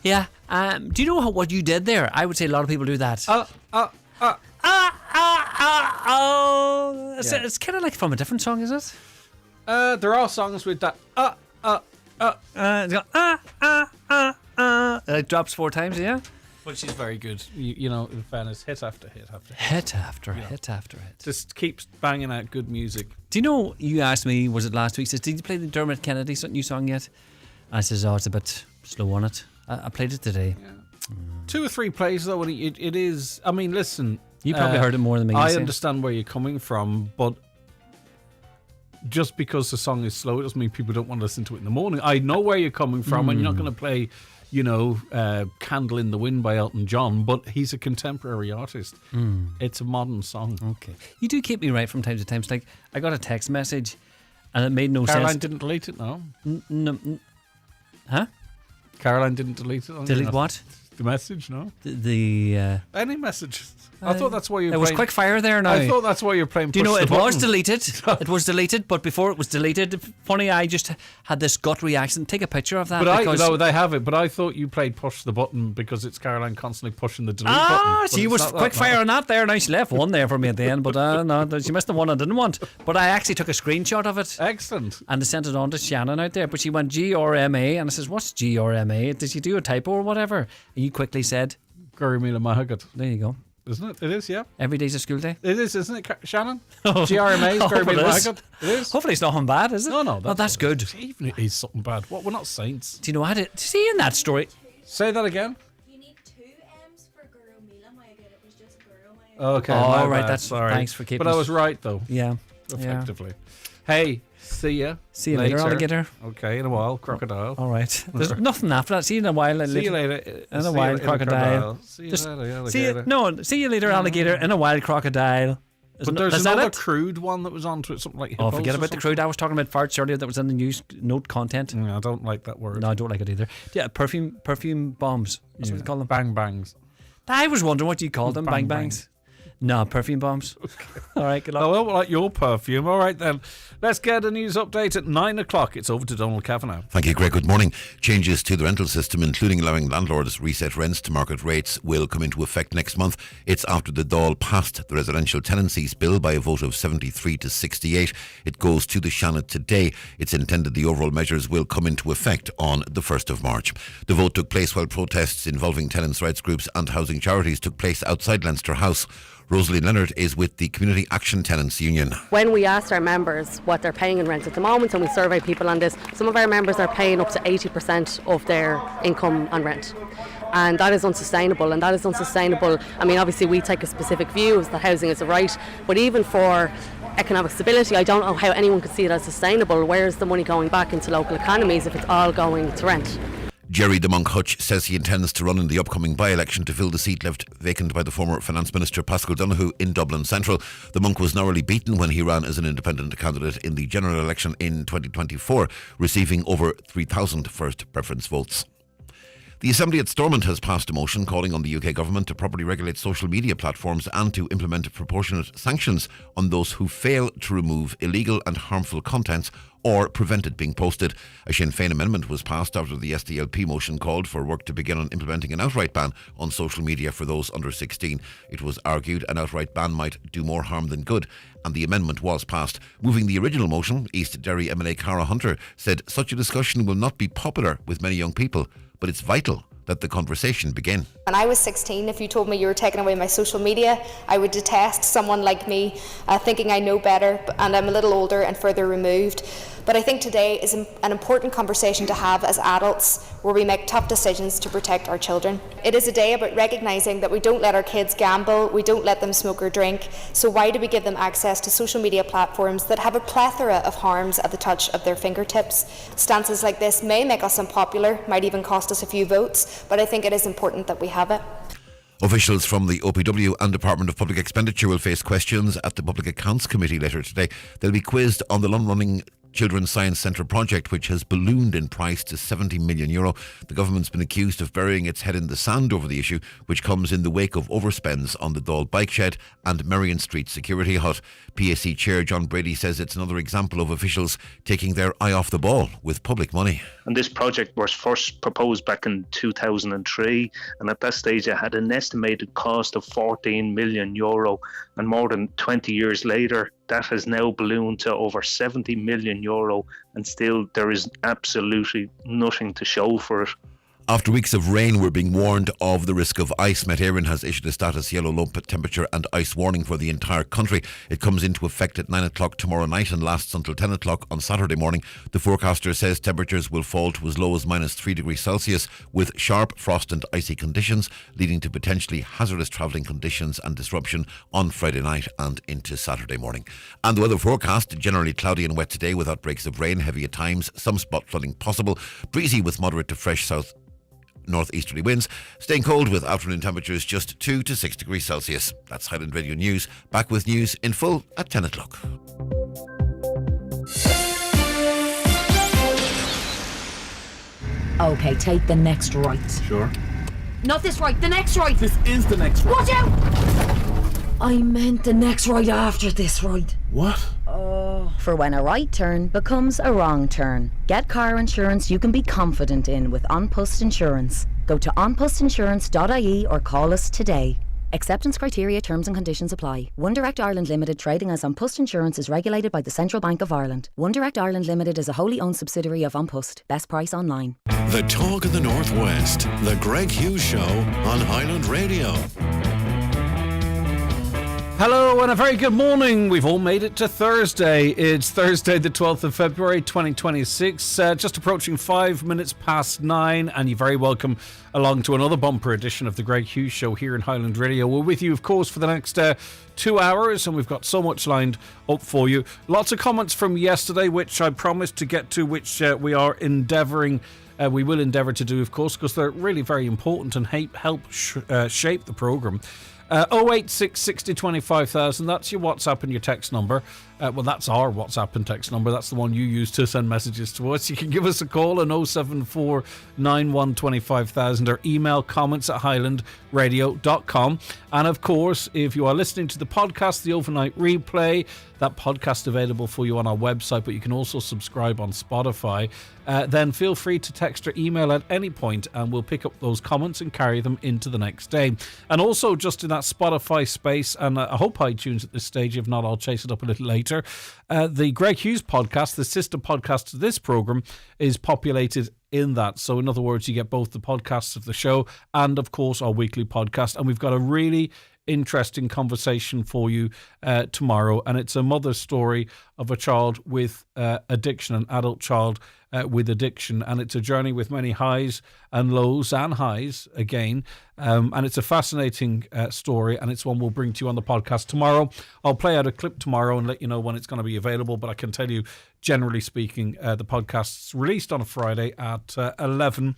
Yeah. Do you know what you did there? I would say a lot of people do that. It's kind of like from a different song, is it? There are songs with that. It drops 4 times, yeah. But she's very good. You know, in fairness, hit after hit after hit. Hit after hit after hit. Just keeps banging out good music. Do you know, you asked me, was it last week, says, did you play the Dermot Kennedy new song yet? I says, it's a bit slow on it. I played it today. Yeah. 2 or 3 plays though, and it is, I mean, listen. You probably heard it more than me. I understand where you're coming from, but just because the song is slow, it doesn't mean people don't want to listen to it in the morning. I know where you're coming from, and you're not going to play, Candle in the Wind by Elton John, but he's a contemporary artist. It's a modern song. Okay. You do keep me right from time to time. It's like, I got a text message, and it made no sense. Caroline didn't delete it, no? Huh? Caroline didn't delete it? Delete what? The message, no? Any messages. I thought that's why you were playing. It was quick fire there now. I thought that's why you're playing. Do you know, it was deleted. It was deleted, but before it was deleted, funny, I just had this gut reaction. Take a picture of that. But they have it, but I thought you played push the button because it's Caroline constantly pushing the delete button. She was quick fire on that there. Now she left one there for me at the end, but no, she missed the one I didn't want. But I actually took a screenshot of it. Excellent. And I sent it on to Shannon out there, but she went GRMA, and I says, what's GRMA? Did she do a typo or whatever? And you quickly said, Gurumila Mahagat. There you go. Isn't it? It is, yeah. Every day's a school day. It is, isn't it, Shannon? GRMA's Gurumila Mahagat. It is. Hopefully it's nothing bad, is it? No. That's good. Even if it is something bad. What? We're not saints. Do you know how to see in that story? Say that again. You need 2 M's for Gurumila Mahagat. It was just Guru Mahagat. Okay. Oh, right. Bad. That's sorry. Thanks for keeping. But I was right though. Yeah. Effectively. Yeah. Hey. See you later, alligator. Okay, in a while, crocodile. All right. There's nothing after that. See you in a while. See you later. In a while, crocodile. See you later, alligator. See you later, alligator. In a wild crocodile. But there's another crude one that was onto it, something like hippos. Oh, forget about the crude. I was talking about farts earlier that was in the news note content. I don't like that word. No, I don't like it either. Yeah, perfume bombs. That's what they call them. Bang bangs. I was wondering what you called them. Bang bangs. No, perfume bombs. Okay. All right, good luck. Oh, well, like your perfume. All right, then. Let's get a news update at 9 o'clock. It's over to Donald Kavanagh. Thank you, Greg. Good morning. Changes to the rental system, including allowing landlords reset rents to market rates, will come into effect next month. It's after the Dáil passed the residential tenancies bill by a vote of 73 to 68. It goes to the Seanad today. It's intended the overall measures will come into effect on the 1st of March. The vote took place while protests involving tenants' rights groups and housing charities took place outside Leinster House. Rosalie Leonard is with the Community Action Tenants Union. When we asked our members what they're paying in rent at the moment, and we survey people on this, some of our members are paying up to 80% of their income on rent. And that is unsustainable, I mean, obviously we take a specific view as that housing is a right, but even for economic stability, I don't know how anyone could see it as sustainable. Where's the money going back into local economies if it's all going to rent? Jerry de Monk Hutch says he intends to run in the upcoming by-election to fill the seat left vacant by the former Finance Minister Paschal Donohoe in Dublin Central. The Monk was narrowly beaten when he ran as an independent candidate in the general election in 2024, receiving over 3,000 first preference votes. The Assembly at Stormont has passed a motion calling on the UK government to properly regulate social media platforms and to implement proportionate sanctions on those who fail to remove illegal and harmful contents or prevent it being posted. A Sinn Féin amendment was passed after the SDLP motion called for work to begin on implementing an outright ban on social media for those under 16. It was argued an outright ban might do more harm than good, and the amendment was passed. Moving the original motion, East Derry MLA Cara Hunter said such a discussion will not be popular with many young people, but it's vital that the conversation begin. When I was 16, if you told me you were taking away my social media, I would detest someone like me thinking I know better, and I'm a little older and further removed. But I think today is an important conversation to have as adults, where we make tough decisions to protect our children. It is a day about recognising that we don't let our kids gamble, we don't let them smoke or drink, so why do we give them access to social media platforms that have a plethora of harms at the touch of their fingertips? Stances like this may make us unpopular, might even cost us a few votes, but I think it is important that we have it. Officials from the OPW and Department of Public Expenditure will face questions at the Public Accounts Committee later today. They'll be quizzed on the long-running Children's Science Centre project, which has ballooned in price to €70 million. The government's been accused of burying its head in the sand over the issue, which comes in the wake of overspends on the Dáil bike shed and Merrion Street security hut. PAC Chair John Brady says it's another example of officials taking their eye off the ball with public money. And this project was first proposed back in 2003, and at that stage it had an estimated cost of €14 million, and more than 20 years later that has now ballooned to over €70 million, and still there is absolutely nothing to show for it. After weeks of rain, we're being warned of the risk of ice. Met Éireann has issued a status yellow low temperature and ice warning for the entire country. It comes into effect at 9 o'clock tomorrow night and lasts until 10 o'clock on Saturday morning. The forecaster says temperatures will fall to as low as -3 degrees Celsius, with sharp frost and icy conditions, leading to potentially hazardous travelling conditions and disruption on Friday night and into Saturday morning. And the weather forecast, generally cloudy and wet today with outbreaks of rain, heavy at times, some spot flooding possible, breezy with moderate to fresh northeasterly winds, staying cold with afternoon temperatures just 2 to 6 degrees Celsius. That's Highland Radio News. Back with news in full at 10 o'clock. Okay, take the next right. Sure. Not this right, the next right. This is the next right. Watch out! I meant the next right after this right. What? For when a right turn becomes a wrong turn. Get car insurance you can be confident in with An Post Insurance. Go to onpostinsurance.ie or call us today. Acceptance criteria, terms and conditions apply. One Direct Ireland Limited trading as An Post Insurance is regulated by the Central Bank of Ireland. One Direct Ireland Limited is a wholly owned subsidiary of An Post. Best price online. The Talk of the Northwest. The Greg Hughes Show on Highland Radio. Hello and a very good morning. We've all made it to Thursday. It's Thursday the 12th of February 2026, just approaching 5 minutes past 9, and you're very welcome along to another bumper edition of the Greg Hughes Show here in Highland Radio. We're with you, of course, for the next 2 hours, and we've got so much lined up for you. Lots of comments from yesterday, which I promised to get to, which we are endeavouring we will endeavour to do, of course, because they're really very important and help shape the programme. 086 60 25,000, that's your WhatsApp and your text number. Well, that's our WhatsApp and text number. That's the one you use to send messages to us. You can give us a call on 074 91 25,000 or email comments at highlandradio.com. And of course, if you are listening to the podcast, the overnight replay, that podcast available for you on our website, but you can also subscribe on Spotify, then feel free to text or email at any point and we'll pick up those comments and carry them into the next day. And also just in that Spotify space, and I hope iTunes at this stage, if not I'll chase it up a little later, the Greg Hughes podcast, the sister podcast to this programme, is populated in that. So in other words, you get both the podcasts of the show and of course our weekly podcast, and we've got a really interesting conversation for you tomorrow, and it's a mother's story of a child with addiction, an adult child with addiction, and it's a journey with many highs and lows and highs again, and it's a fascinating story, and it's one we'll bring to you on the podcast tomorrow. I'll play out a clip tomorrow and let you know when it's going to be available, but I can tell you, generally speaking, the podcast's released on a Friday at 11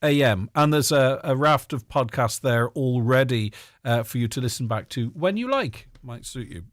a.m. and there's a raft of podcasts there already for you to listen back to when you like. Might suit you.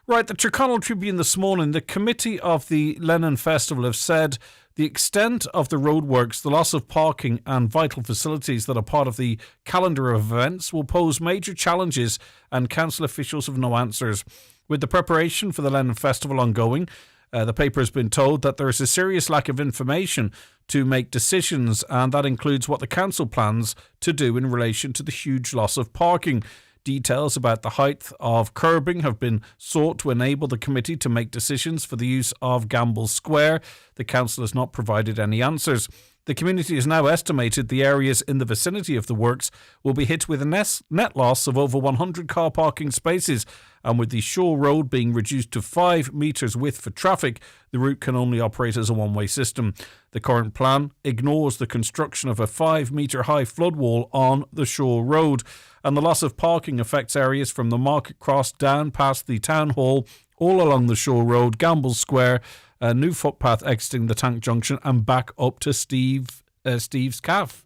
Right, the Tyrconnell Tribune this morning, the committee of the Lennon Festival have said the extent of the roadworks, the loss of parking and vital facilities that are part of the calendar of events will pose major challenges, and council officials have no answers. With the preparation for the Lennon Festival ongoing, the paper has been told that there is a serious lack of information to make decisions, and that includes what the council plans to do in relation to the huge loss of parking. Details about the height of curbing have been sought to enable the committee to make decisions for the use of Gamble Square. The council has not provided any answers. The community has now estimated the areas in the vicinity of the works will be hit with a net loss of over 100 car parking spaces, and with the Shore Road being reduced to 5 metres width for traffic, the route can only operate as a one-way system. The current plan ignores the construction of a 5-metre high flood wall on the Shore Road, and the loss of parking affects areas from the Market Cross down past the Town Hall, all along the Shore Road, Gamble Square, a new footpath exiting the Tank Junction, and back up to Steve's Caff.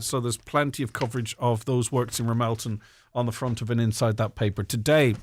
So there's plenty of coverage of those works in Ramelton on the front of and inside that paper today.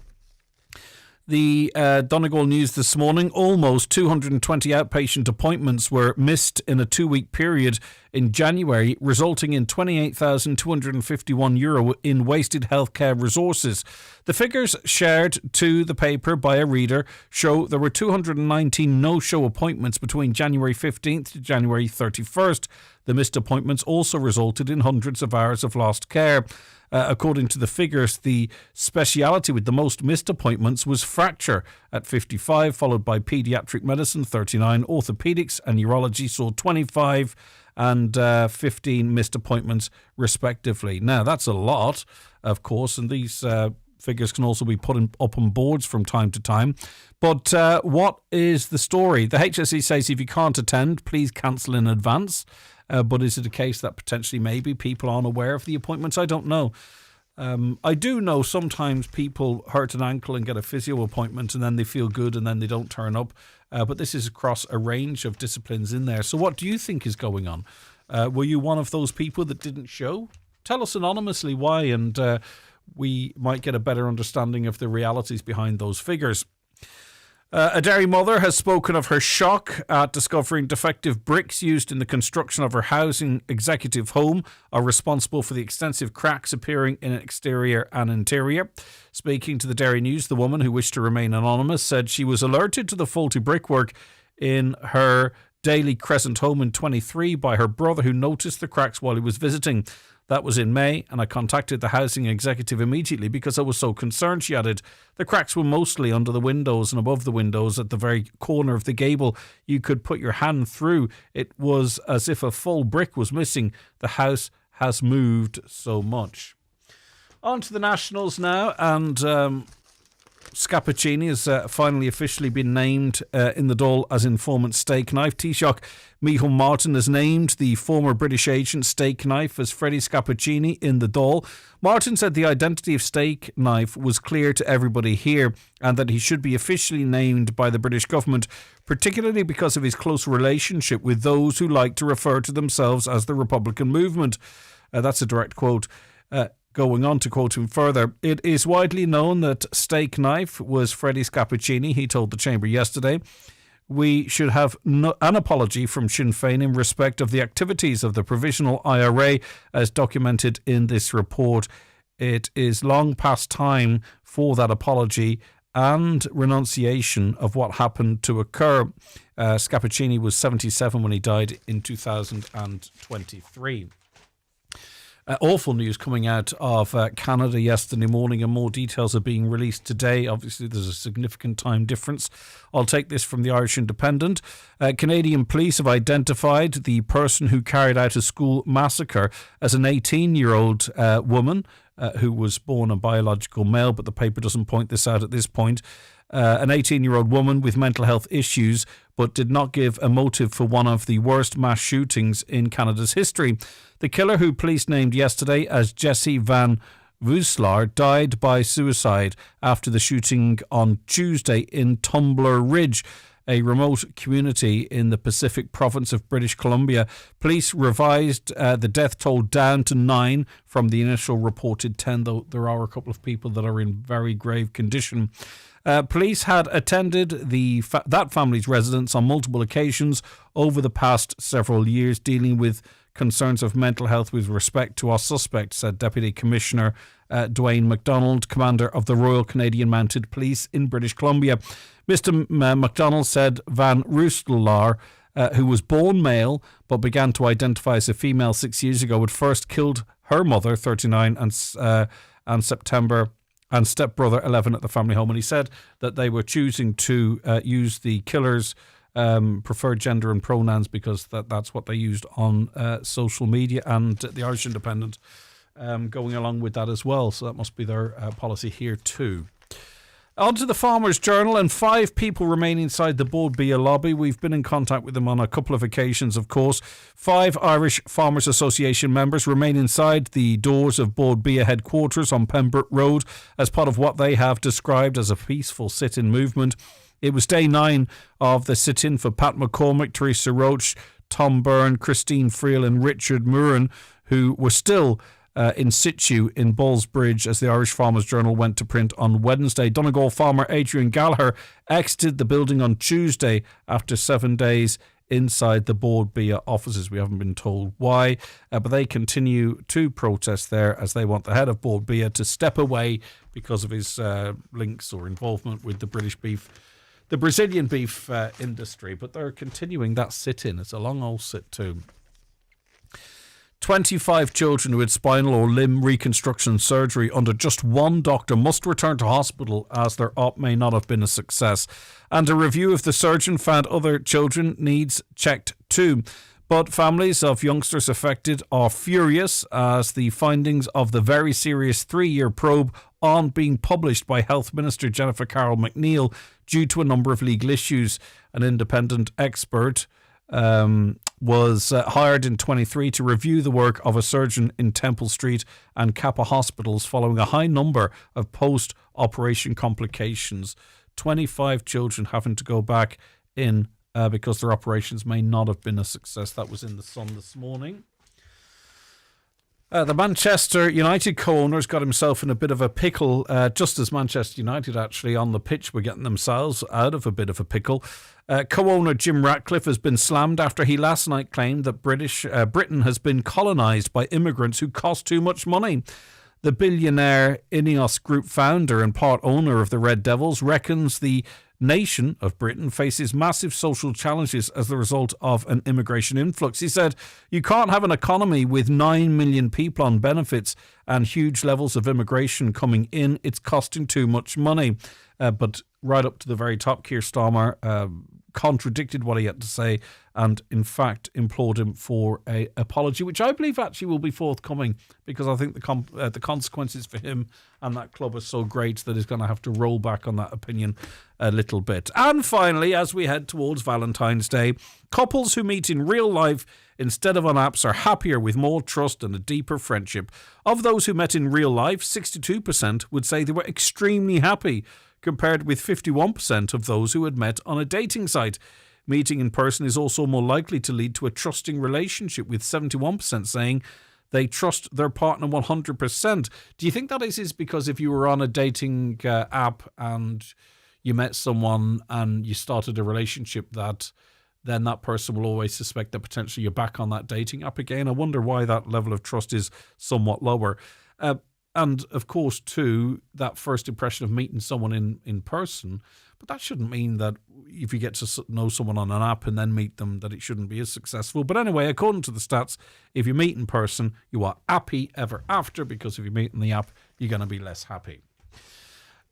The Donegal News this morning, almost 220 outpatient appointments were missed in a 2-week period in January, resulting in €28,251 in wasted healthcare resources. The figures shared to the paper by a reader show there were 219 no-show appointments between January 15th to January 31st. The missed appointments also resulted in hundreds of hours of lost care. According to the figures, the speciality with the most missed appointments was fracture at 55, followed by paediatric medicine 39, orthopedics and urology saw 25 and 15 missed appointments respectively. Now, that's a lot, of course, and these figures can also be put up on boards from time to time. But what is the story? The HSE says if you can't attend, please cancel in advance. But is it a case that potentially maybe people aren't aware of the appointments? I don't know. I do know sometimes people hurt an ankle and get a physio appointment and then they feel good and then they don't turn up. But this is across a range of disciplines in there. So what do you think is going on? Were you one of those people that didn't show? Tell us anonymously why, and we might get a better understanding of the realities behind those figures. A Derry mother has spoken of her shock at discovering defective bricks used in the construction of her housing executive home are responsible for the extensive cracks appearing in exterior and interior. Speaking to the Derry News, the woman, who wished to remain anonymous, said she was alerted to the faulty brickwork in her Daily Crescent home in 23 by her brother, who noticed the cracks while he was visiting. That was in May, and I contacted the housing executive immediately because I was so concerned, she added. The cracks were mostly under the windows and above the windows at the very corner of the gable. You could put your hand through. It was as if a full brick was missing. The house has moved so much. On to the Nationals now, and Scappuccini has finally officially been named in the Dáil as informant steak knife. Taoiseach Micheál Martin has named the former British agent steak knife as Freddie Scappuccini in the Dáil. Martin said the identity of steak knife was clear to everybody here and that he should be officially named by the British government, particularly because of his close relationship with those who like to refer to themselves as the Republican movement. That's a direct quote. Going on to quote him further, it is widely known that steak knife was Freddie Scappuccini, he told the Chamber yesterday. We should have an apology from Sinn Féin in respect of the activities of the Provisional IRA as documented in this report. It is long past time for that apology and renunciation of what happened to occur. Scappuccini was 77 when he died in 2023. Awful news coming out of Canada yesterday morning, and more details are being released today. Obviously, there's a significant time difference. I'll take this from the Irish Independent. Canadian police have identified the person who carried out a school massacre as an 18-year-old woman who was born a biological male, but the paper doesn't point this out at this point. An 18-year-old woman with mental health issues, but did not give a motive for one of the worst mass shootings in Canada's history. The killer, who police named yesterday as Jesse Van Voeslaar, died by suicide after the shooting on Tuesday in Tumbler Ridge, a remote community in the Pacific province of British Columbia. Police revised the death toll down to 9 from the initial reported 10, though there are a couple of people that are in very grave condition. Police had attended that family's residence on multiple occasions over the past several years, dealing with concerns of mental health with respect to our suspect, said Deputy Commissioner Dwayne MacDonald, Commander of the Royal Canadian Mounted Police in British Columbia. Mr. MacDonald said Van Voeslaar, who was born male but began to identify as a female 6 years ago, had first killed her mother, 39, and September, and stepbrother 11 at the family home. And he said that they were choosing to use the killer's preferred gender and pronouns because that's what they used on social media, and the Irish Independent going along with that as well. So that must be their policy here too. On to the Farmers' Journal, and 5 people remain inside the Bord Bia lobby. We've been in contact with them on a couple of occasions, of course. 5 Irish Farmers Association members remain inside the doors of Bord Bia headquarters on Pembroke Road as part of what they have described as a peaceful sit-in movement. It was day 9 of the sit-in for Pat McCormick, Teresa Roach, Tom Byrne, Christine Friel and Richard Murren, who were still in situ in Ballsbridge as the Irish Farmers Journal went to print on Wednesday. Donegal farmer Adrian Gallagher exited the building on Tuesday after 7 days inside the Bord Bia offices. We haven't been told why, but they continue to protest there as they want the head of Bord Bia to step away because of his links or involvement with the Brazilian beef industry. But they're continuing that sit-in. It's a long old sit too. 25 children who had spinal or limb reconstruction surgery under just one doctor must return to hospital as their op may not have been a success. And a review of the surgeon found other children needs checked too. But families of youngsters affected are furious as the findings of the very serious 3-year probe aren't being published by Health Minister Jennifer Carroll McNeill due to a number of legal issues. An independent expert was hired in 23 to review the work of a surgeon in Temple Street and Kappa hospitals following a high number of post-operation complications. 25 children having to go back in because their operations may not have been a success. That was in the Sun this morning. The Manchester United co-owners got himself in a bit of a pickle, just as Manchester United actually on the pitch were getting themselves out of a bit of a pickle. Co-owner Jim Ratcliffe has been slammed after he last night claimed that Britain has been colonised by immigrants who cost too much money. The billionaire Ineos Group founder and part owner of the Red Devils reckons the nation of Britain faces massive social challenges as the result of an immigration influx. He said, "You can't have an economy with 9 million people on benefits and huge levels of immigration coming in. It's costing too much money." But right up to the very top, Keir Starmer contradicted what he had to say and in fact implored him for an apology, which I believe actually will be forthcoming, because I think the consequences for him and that club are so great that he's going to have to roll back on that opinion a little bit. And finally, as we head towards Valentine's Day, couples who meet in real life instead of on apps are happier with more trust and a deeper friendship. Of those who met in real life, 62% would say they were extremely happy, compared with 51% of those who had met on a dating site. Meeting in person is also more likely to lead to a trusting relationship, with 71% saying they trust their partner 100%. Do you think that is because if you were on a dating app and you met someone and you started a relationship, that then that person will always suspect that potentially you're back on that dating app again? I wonder why that level of trust is somewhat lower. And, of course, too, that first impression of meeting someone in person, but that shouldn't mean that if you get to know someone on an app and then meet them, that it shouldn't be as successful. But anyway, according to the stats, if you meet in person, you are happy ever after, because if you meet in the app, you're going to be less happy.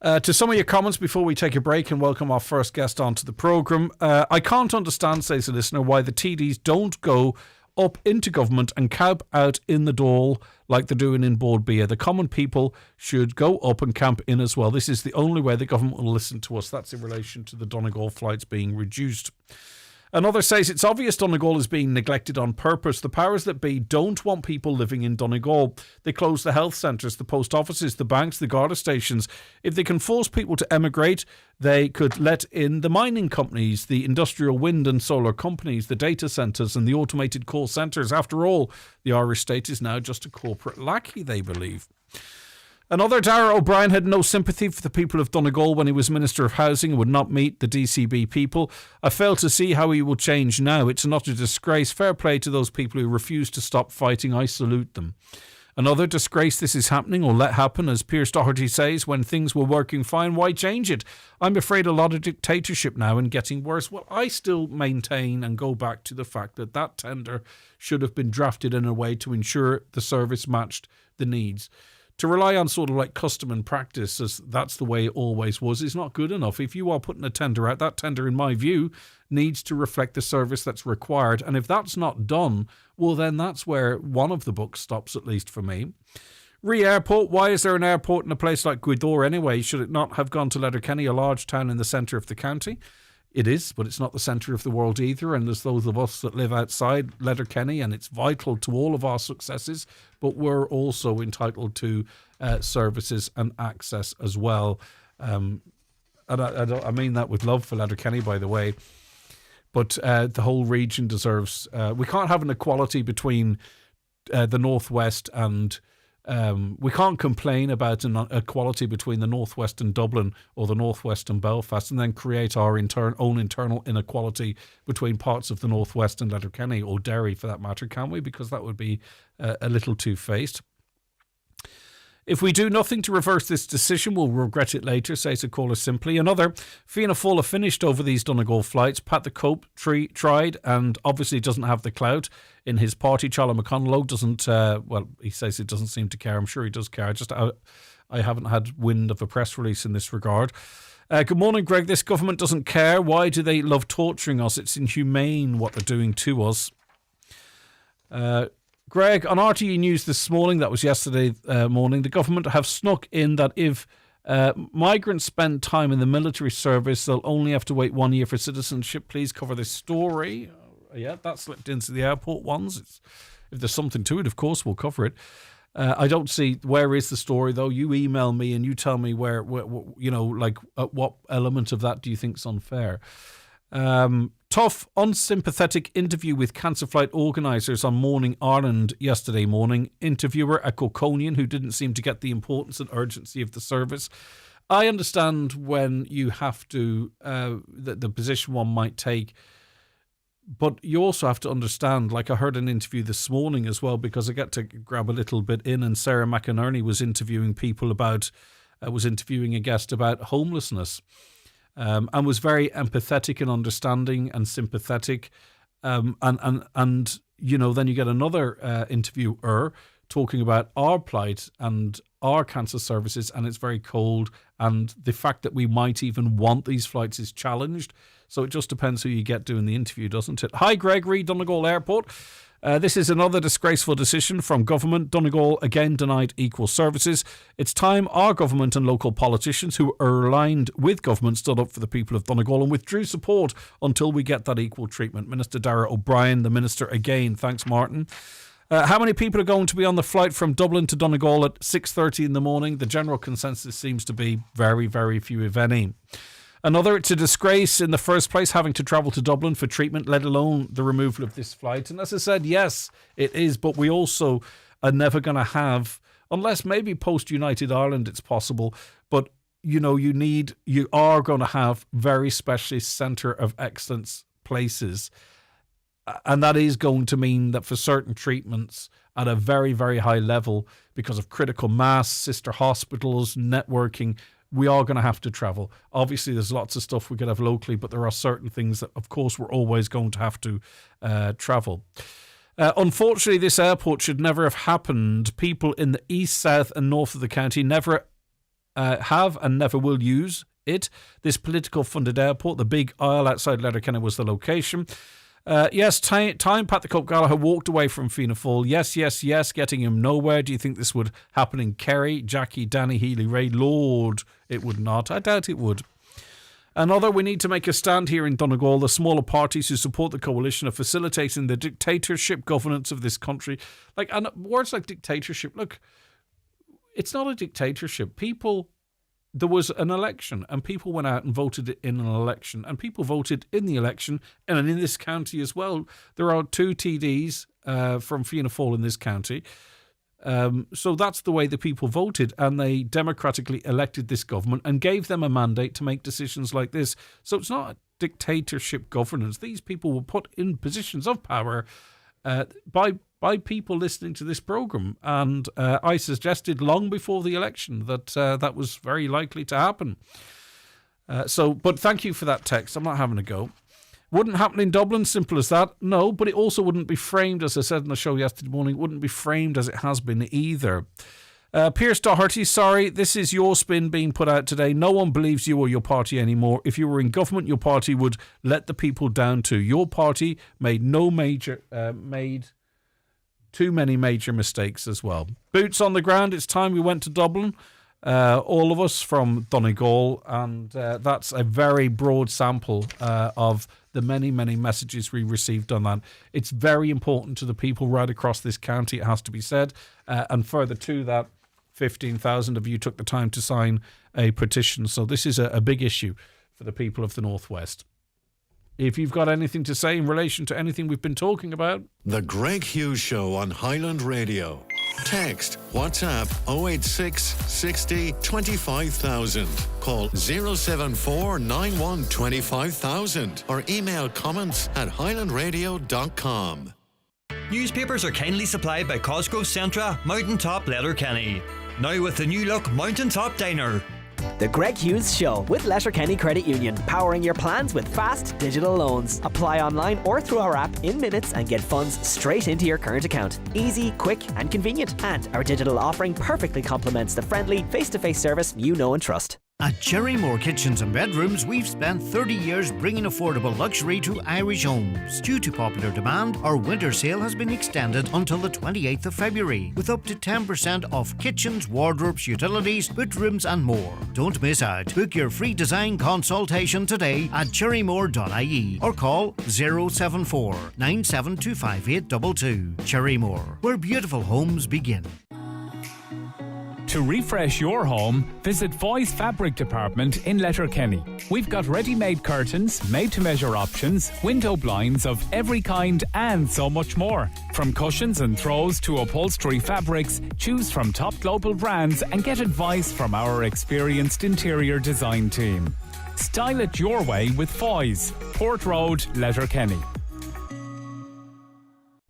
To some of your comments before we take a break and welcome our first guest onto the programme. I can't understand, says a listener, why the TDs don't go up into government and camp out in the Dáil like they're doing in Bord Bia. The common people should go up and camp in as well. This is the only way the government will listen to us. That's in relation to the Donegal flights being reduced. Another says it's obvious Donegal is being neglected on purpose. The powers that be don't want people living in Donegal. They close the health centres, the post offices, the banks, the Garda stations. If they can force people to emigrate, they could let in the mining companies, the industrial wind and solar companies, the data centres and the automated call centres. After all, the Irish state is now just a corporate lackey, they believe. Another, Darragh O'Brien had no sympathy for the people of Donegal when he was Minister of Housing and would not meet the DCB people. I fail to see how he will change now. It's not a disgrace. Fair play to those people who refuse to stop fighting. I salute them. Another, disgrace this is happening or let happen. As Pierce Doherty says, when things were working fine, why change it? I'm afraid a lot of dictatorship now and getting worse. Well, I still maintain and go back to the fact that that tender should have been drafted in a way to ensure the service matched the needs. To rely on sort of like custom and practice, as that's the way it always was, is not good enough. If you are putting a tender out, that tender, in my view, needs to reflect the service that's required. And if that's not done, well, then that's where one of the books stops, at least for me. Airport. Why is there an airport in a place like Gweedore anyway? Should it not have gone to Letterkenny, a large town in the centre of the county? It is, but it's not the centre of the world either, and there's those of us that live outside Letterkenny, and it's vital to all of our successes, but we're also entitled to services and access as well. And I mean that with love for Letterkenny, by the way, but the whole region deserves... we can't have an equality between the northwest and We can't complain about an equality between the Northwest and Dublin or the Northwest and Belfast and then create our own internal inequality between parts of the Northwest and Letterkenny or Derry for that matter, can we? Because that would be a little two-faced. If we do nothing to reverse this decision, we'll regret it later, says a caller simply. Another, Fianna Fáil have finished over these Donegal flights. Pat the Cope tried and obviously doesn't have the clout in his party. Charlie McConalogue doesn't, he says he doesn't seem to care. I'm sure he does care. I haven't had wind of a press release in this regard. Good morning, Greg. This government doesn't care. Why do they love torturing us? It's inhumane what they're doing to us. Greg, on RTE News this morning, that was yesterday morning, the government have snuck in that if migrants spend time in the military service, they'll only have to wait 1 year for citizenship. Please cover this story. Yeah, that slipped into the airport ones. If there's something to it, of course, we'll cover it. I don't see where is the story, though. You email me and you tell me where what element of that do you think's unfair? Tough, unsympathetic interview with cancer flight organisers on Morning Ireland yesterday morning. Interviewer, a Coconian who didn't seem to get the importance and urgency of the service. I understand when you have to, the position one might take, but you also have to understand, like I heard an interview this morning as well, because I get to grab a little bit in, and Sarah McInerney was interviewing a guest about homelessness. And was very empathetic and understanding and sympathetic, and you know, then you get another interviewer talking about our plight and our cancer services, and it's very cold, and the fact that we might even want these flights is challenged. So it just depends who you get doing the interview, doesn't it? Hi, Greg Reid, Donegal Airport. This is another disgraceful decision from government. Donegal again denied equal services. It's time our government and local politicians who are aligned with government stood up for the people of Donegal and withdrew support until we get that equal treatment. Minister Darragh O'Brien, the minister again. Thanks, Martin. How many people are going to be on the flight from Dublin to Donegal at 6:30 in the morning? The general consensus seems to be very, very few, if any. Another, it's a disgrace in the first place having to travel to Dublin for treatment, let alone the removal of this flight. And as I said, yes, it is, but we also are never going to have, unless maybe post-United Ireland it's possible, but you are going to have very specialist centre of excellence places. And that is going to mean that for certain treatments at a very, very high level, because of critical mass, sister hospitals, networking, we are going to have to travel. Obviously, there's lots of stuff we could have locally, but there are certain things that, of course, we're always going to have to travel. Unfortunately, this airport should never have happened. People in the east, south and north of the county never have and never will use it. This political funded airport, the big aisle outside Letterkenny was the location. Yes, time Pat the Cope Gallagher walked away from Fianna Fáil. Yes, getting him nowhere. Do you think this would happen in Kerry, Jackie, Danny, Healy, Ray? Lord, it would not. I doubt it would. Another, we need to make a stand here in Donegal. The smaller parties who support the coalition are facilitating the dictatorship governance of this country. And words like dictatorship, look, it's not a dictatorship. There was an election and people went out and voted in an election, and people voted in the election and in this county as well. There are 2 TDs from Fianna Fáil in this county. So that's the way the people voted, and they democratically elected this government and gave them a mandate to make decisions like this. So it's not a dictatorship governance. These people were put in positions of power by people listening to this programme. And I suggested long before the election that that was very likely to happen. But thank you for that text. I'm not having a go. Wouldn't happen in Dublin, simple as that. No, but it also wouldn't be framed, as I said in the show yesterday morning, wouldn't be framed as it has been either. Pierce Doherty, sorry, this is your spin being put out today. No one believes you or your party anymore. If you were in government, your party would let the people down too. Your party made too many major mistakes as well. Boots on the ground, it's time we went to Dublin. All of us from Donegal, and that's a very broad sample of the many, many messages we received on that. It's very important to the people right across this county, it has to be said. And further to that, 15,000 of you took the time to sign a petition. So this is a big issue for the people of the Northwest. if you've got anything to say in relation to anything we've been talking about. The Greg Hughes Show on Highland Radio. Text WhatsApp 086 60 25000. Call 074 91 25000 or email comments at highlandradio.com. Newspapers are kindly supplied by Cosgrove Centra, Mountaintop Letterkenny. Now with the new look Mountaintop Diner. The Greg Hughes Show with Letterkenny Credit Union, powering your plans with fast digital loans. Apply online or through our app in minutes and get funds straight into your current account. Easy, quick and convenient. And our digital offering perfectly complements the friendly face-to-face service you know and trust. At Cherrymore Kitchens and Bedrooms, we've spent 30 years bringing affordable luxury to Irish homes. Due to popular demand, our winter sale has been extended until the 28th of February, with up to 10% off kitchens, wardrobes, utilities, bedrooms and more. Don't miss out. Book your free design consultation today at cherrymore.ie or call 074 9725 Cherrymore, where beautiful homes begin. To refresh your home, visit Foy's Fabric Department in Letterkenny. We've got ready-made curtains, made-to-measure options, window blinds of every kind and so much more. From cushions and throws to upholstery fabrics, choose from top global brands and get advice from our experienced interior design team. Style it your way with Foy's, Port Road, Letterkenny.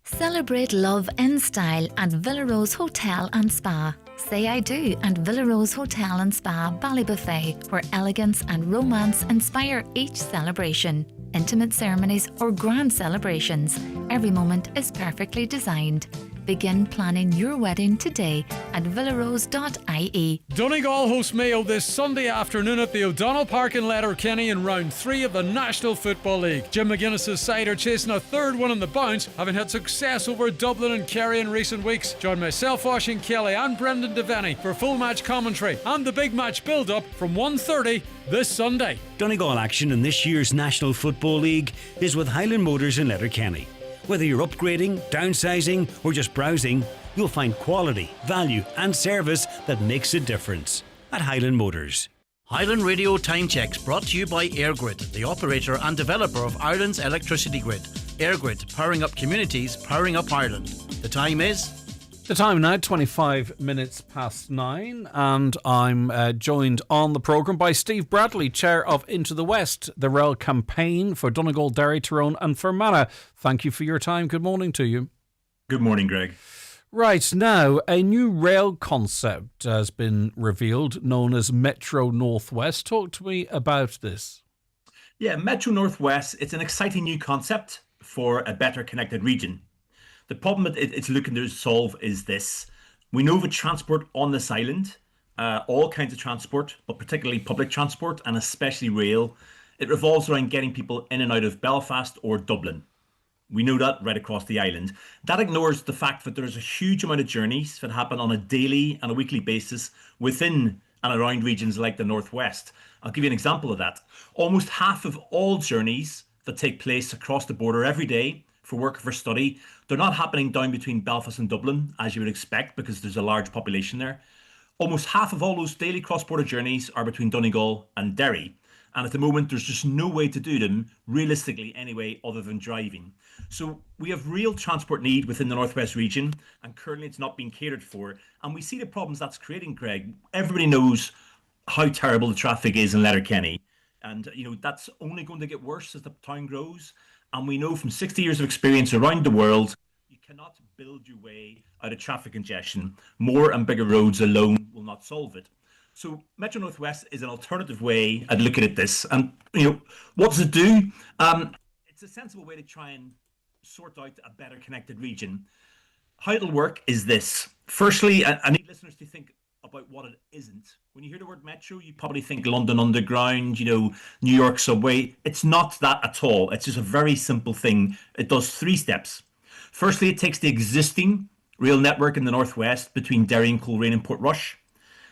Celebrate love in style at Villa Rose Hotel and Spa. Say I do at Villa Rose Hotel and Spa, Ballybuffet, where elegance and romance inspire each celebration. Intimate ceremonies or grand celebrations, every moment is perfectly designed. Begin planning your wedding today at villarose.ie. Donegal host Mayo this Sunday afternoon at the O'Donnell Park in Letterkenny in round 3 of the National Football League. Jim McGuinness's side are chasing a third one on the bounce, having had success over Dublin and Kerry in recent weeks. Join myself, Washing Kelly and Brendan Devaney for full match commentary and the big match build-up from 1:30 this Sunday. Donegal action in this year's National Football League is with Highland Motors in Letterkenny. Whether you're upgrading, downsizing or just browsing, you'll find quality, value and service that makes a difference at Highland Motors. Highland Radio Time Checks brought to you by EirGrid, the operator and developer of Ireland's electricity grid. EirGrid, powering up communities, powering up Ireland. The time is... The time now, 25 minutes past 9, and I'm joined on the programme by Steve Bradley, Chair of Into the West, the rail campaign for Donegal, Derry, Tyrone and Fermanagh. Thank you for your time. Good morning to you. Good morning, Greg. Right, now, a new rail concept has been revealed, known as Metro Northwest. Talk to me about this. Yeah, Metro Northwest, it's an exciting new concept for a better connected region. The problem that it's looking to solve is this. We know that transport on this island, all kinds of transport, but particularly public transport and especially rail, it revolves around getting people in and out of Belfast or Dublin. We know that right across the island. That ignores the fact that there's a huge amount of journeys that happen on a daily and a weekly basis within and around regions like the Northwest. I'll give you an example of that. Almost half of all journeys that take place across the border every day for work or for study, they're not happening down between Belfast and Dublin, as you would expect, because there's a large population there. Almost half of all those daily cross-border journeys are between Donegal and Derry. And at the moment, there's just no way to do them, realistically anyway, other than driving. So we have real transport need within the Northwest region, and currently it's not being catered for. And we see the problems that's creating, Greg. Everybody knows how terrible the traffic is in Letterkenny. And, that's only going to get worse as the town grows. And we know from 60 years of experience around the world, you cannot build your way out of traffic congestion. More and bigger roads alone will not solve it. So Metro Northwest is an alternative way at looking at this. And, what does it do? It's a sensible way to try and sort out a better connected region. How it'll work is this. Firstly, I need listeners to think about what it isn't. When you hear the word metro, you probably think London Underground, New York subway. It's not that at all. It's just a very simple thing. It does 3 steps. Firstly, it takes the existing rail network in the Northwest between Derry and Coleraine and Portrush.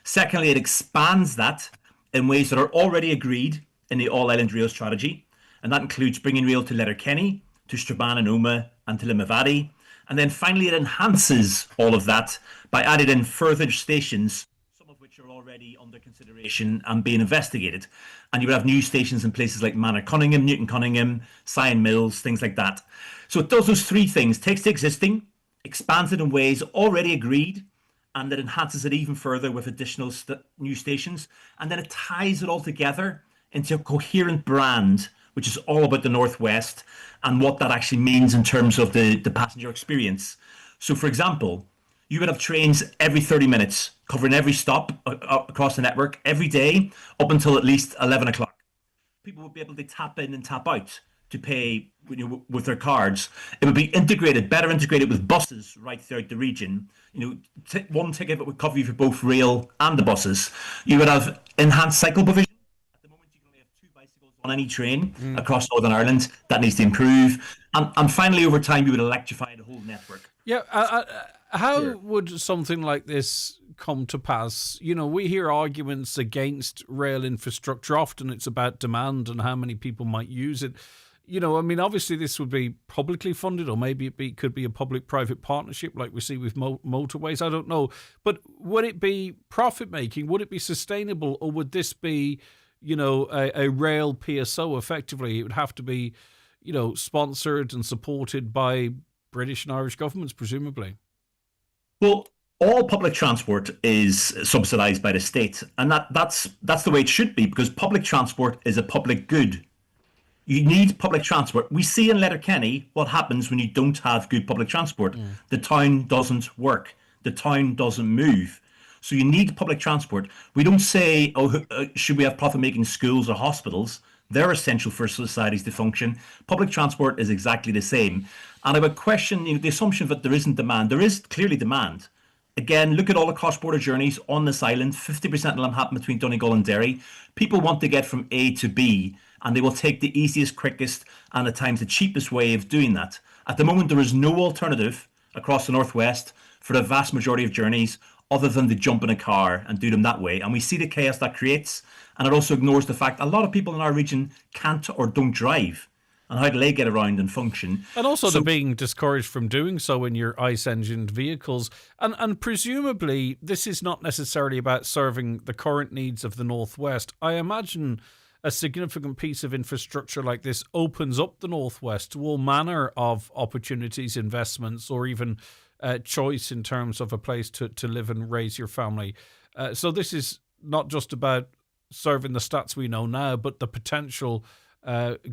Secondly, it expands that in ways that are already agreed in the All-Island Rail Strategy. And that includes bringing rail to Letterkenny, to Strabane and Omagh, and to Limavady. And then finally, it enhances all of that by adding in further stations, some of which which are already under consideration and being investigated. And you would have new stations in places like Manor Cunningham, Newton Cunningham, Sion Mills, things like that. So it does those three things: takes the existing, expands it in ways already agreed, and then enhances it even further with additional new stations. And then it ties it all together into a coherent brand, which is all about the Northwest and what that actually means in terms of the passenger experience. So, for example, you would have trains every 30 minutes covering every stop across the network every day up until at least 11 o'clock. People would be able to tap in and tap out to pay with their cards. It would be integrated, better integrated with buses right throughout the region. One ticket would cover you for both rail and the buses. You would have enhanced cycle provision. At the moment, you can only have 2 bicycles on any train across Northern Ireland. That needs to improve. And finally, over time, you would electrify the whole network. Yeah. How would something like this come to pass? We hear arguments against rail infrastructure. Often it's about demand and how many people might use it. Obviously this would be publicly funded, or maybe it could be a public-private partnership like we see with motorways. I don't know. But would it be profit-making? Would it be sustainable? Or would this be, a rail PSO effectively? It would have to be, sponsored and supported by British and Irish governments, presumably. Well, all public transport is subsidised by the state. And that's the way it should be, because public transport is a public good. You need public transport. We see in Letterkenny what happens when you don't have good public transport. The town doesn't work. The town doesn't move. So you need public transport. We don't say, should we have profit-making schools or hospitals? They're essential for societies to function. Public transport is exactly the same. And I would question the assumption that there isn't demand. There is clearly demand. Again, look at all the cross-border journeys on this island. 50% of them happen between Donegal and Derry. People want to get from A to B, and they will take the easiest, quickest, and at times the cheapest way of doing that. At the moment, there is no alternative across the Northwest for the vast majority of journeys other than to jump in a car and do them that way. And we see the chaos that creates, and it also ignores the fact a lot of people in our region can't or don't drive. And how do they get around and function? And also they're being discouraged from doing so in your ICE-engined vehicles. And presumably this is not necessarily about serving the current needs of the Northwest. I imagine a significant piece of infrastructure like this opens up the Northwest to all manner of opportunities, investments, or even choice in terms of a place to live and raise your family. So this is not just about serving the stats we know now, but the potential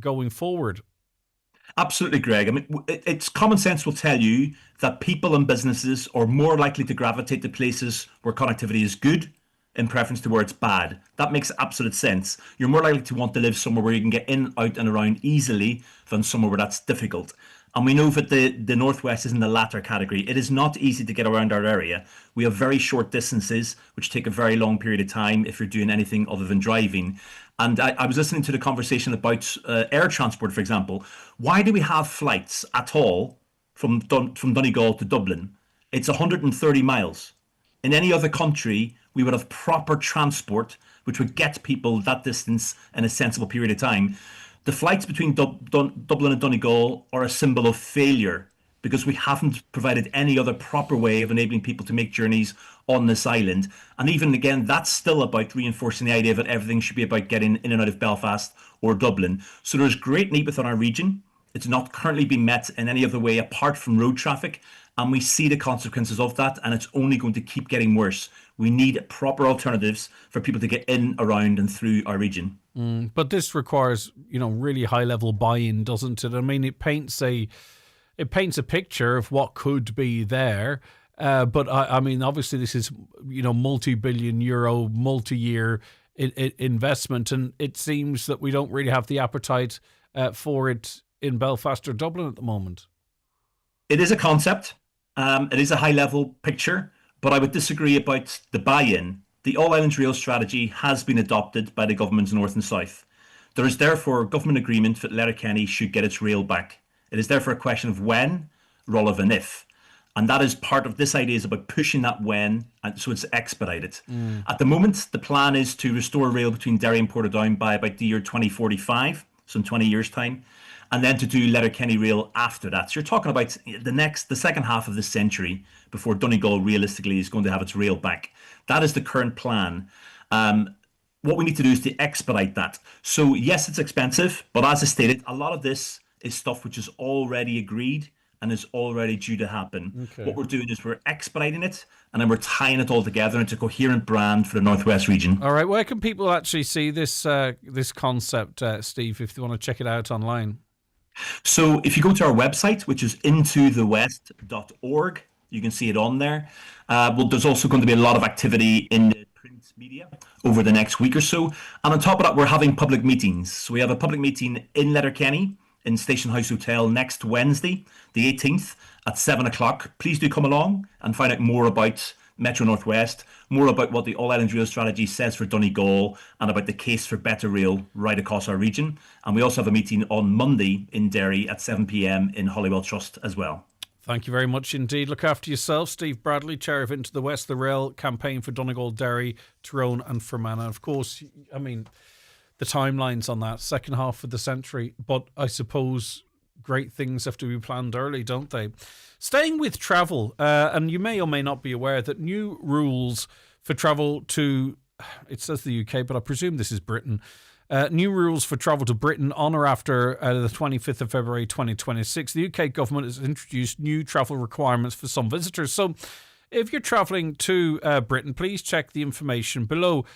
going forward. Absolutely, Greg. I mean, it's common sense will tell you that people and businesses are more likely to gravitate to places where connectivity is good in preference to where it's bad. That makes absolute sense. You're more likely to want to live somewhere where you can get in, out and around easily than somewhere where that's difficult. And we know that the Northwest is in the latter category. It is not easy to get around our area. We have very short distances, which take a very long period of time if you're doing anything other than driving. And I was listening to the conversation about air transport, for example. Why do we have flights at all from Donegal to Dublin? It's 130 miles. In any other country, we would have proper transport, which would get people that distance in a sensible period of time. The flights between Dublin and Donegal are a symbol of failure because we haven't provided any other proper way of enabling people to make journeys on this island. And even again, that's still about reinforcing the idea that everything should be about getting in and out of Belfast or Dublin. So there's great need within our region. It's not currently being met in any other way apart from road traffic. And we see the consequences of that, and it's only going to keep getting worse. We need proper alternatives for people to get in, around and through our region. But this requires, really high-level buy-in, doesn't it? I mean, it paints a picture of what could be there. But I mean, obviously, this is multi-billion euro, multi-year investment, and it seems that we don't really have the appetite for it in Belfast or Dublin at the moment. It is a concept. It is a high-level picture, but I would disagree about the buy-in. The All Islands Rail strategy has been adopted by the governments north and south. There is therefore government agreement that Letterkenny should get its rail back. It is therefore a question of when rather than if. And that is part of this idea, is about pushing that when, and so it's expedited. At the moment, the plan is to restore rail between Derry and Portadown by about the year 2045, so in 20 years' time. and then to do Letterkenny Rail after that. So you're talking about the second half of the century before Donegal realistically is going to have its rail back. That is the current plan. What we need to do is to expedite that. So yes, it's expensive, but as I stated, a lot of this is stuff which is already agreed and is already due to happen. Okay. What we're doing is we're expediting it, and then we're tying it all together into a coherent brand for the Northwest region. All right, where can people actually see this this concept, Steve, if they want to check it out online? So if you go to our website, which is intothewest.org, you can see it on there. Well, there's also going to be a lot of activity in the print media over the next week or so. And on top of that, we're having public meetings. So we have a public meeting in Letterkenny in Station House Hotel next Wednesday, the 18th at 7 o'clock. Please do come along and find out more about Metro Northwest, more about what the All Islands Rail Strategy says for Donegal, and about the case for better rail right across our region. And we also have a meeting on Monday in Derry at 7 p.m. in Hollywell Trust as well. Thank you very much indeed. Look after yourself. Steve Bradley, Chair of Into the West, the rail campaign for Donegal, Derry, Tyrone and Fermanagh. Of course, I mean, the timelines on that, second half of the century, but I suppose great things have to be planned early, don't they? Staying with travel, and you may or may not be aware that new rules for travel to, it says the UK, but I presume this is Britain, new rules for travel to Britain on or after the 25th of February 2026. The UK government has introduced new travel requirements for some visitors. So if you're travelling to Britain, please check the information below.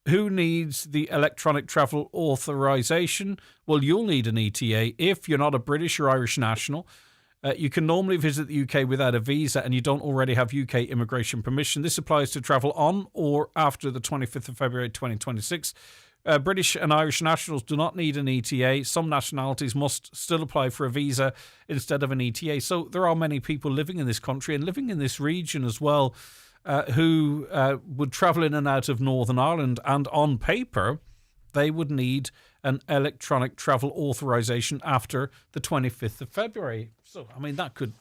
Who needs the electronic travel authorisation? Well, you'll need an ETA if you're not a British or Irish national. You can normally visit the UK without a visa and you don't already have UK immigration permission. This applies to travel on or after the 25th of February 2026. British and Irish nationals do not need an ETA. Some nationalities must still apply for a visa instead of an ETA. So there are many people living in this country and living in this region as well who would travel in and out of Northern Ireland, and on paper they would need an electronic travel authorisation after the 25th of February. So, I mean, that could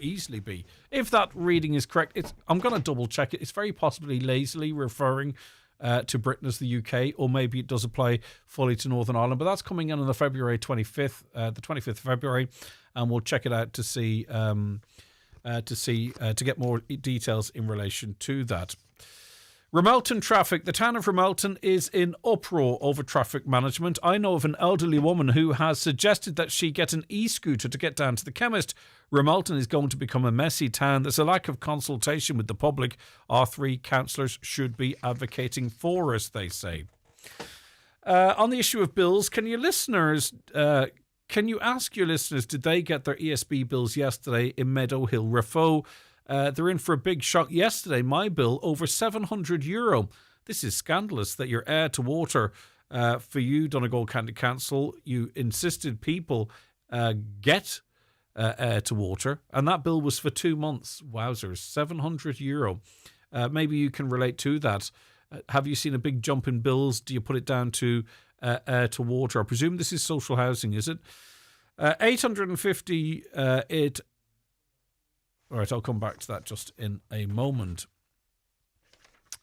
easily be. If that reading is correct, I'm going to double check it. It's very possibly lazily referring to Britain as the UK, or maybe it does apply fully to Northern Ireland, but that's coming in on the February 25th, the 25th of February, and we'll check it out to see... to get more details in relation to that. Ramelton traffic. The town of Ramelton is in uproar over traffic management. I know of an elderly woman who has suggested that she get an e-scooter to get down to the chemist. Ramelton is going to become a messy town. There's a lack of consultation with the public. Our three councillors should be advocating for us, they say. On the issue of bills, can you ask your listeners, did they get their ESB bills yesterday in Meadow Hill, Rafo? They're in for a big shock yesterday. My bill, over €700. This is scandalous that your air to water for you, Donegal County Council, you insisted people get air to water, and that bill was for 2 months. Wowzers, €700. Maybe you can relate to that. Have you seen a big jump in bills? Do you put it down to air to water? I presume this is social housing, is it? 850 it. All right, I'll come back to that just in a moment.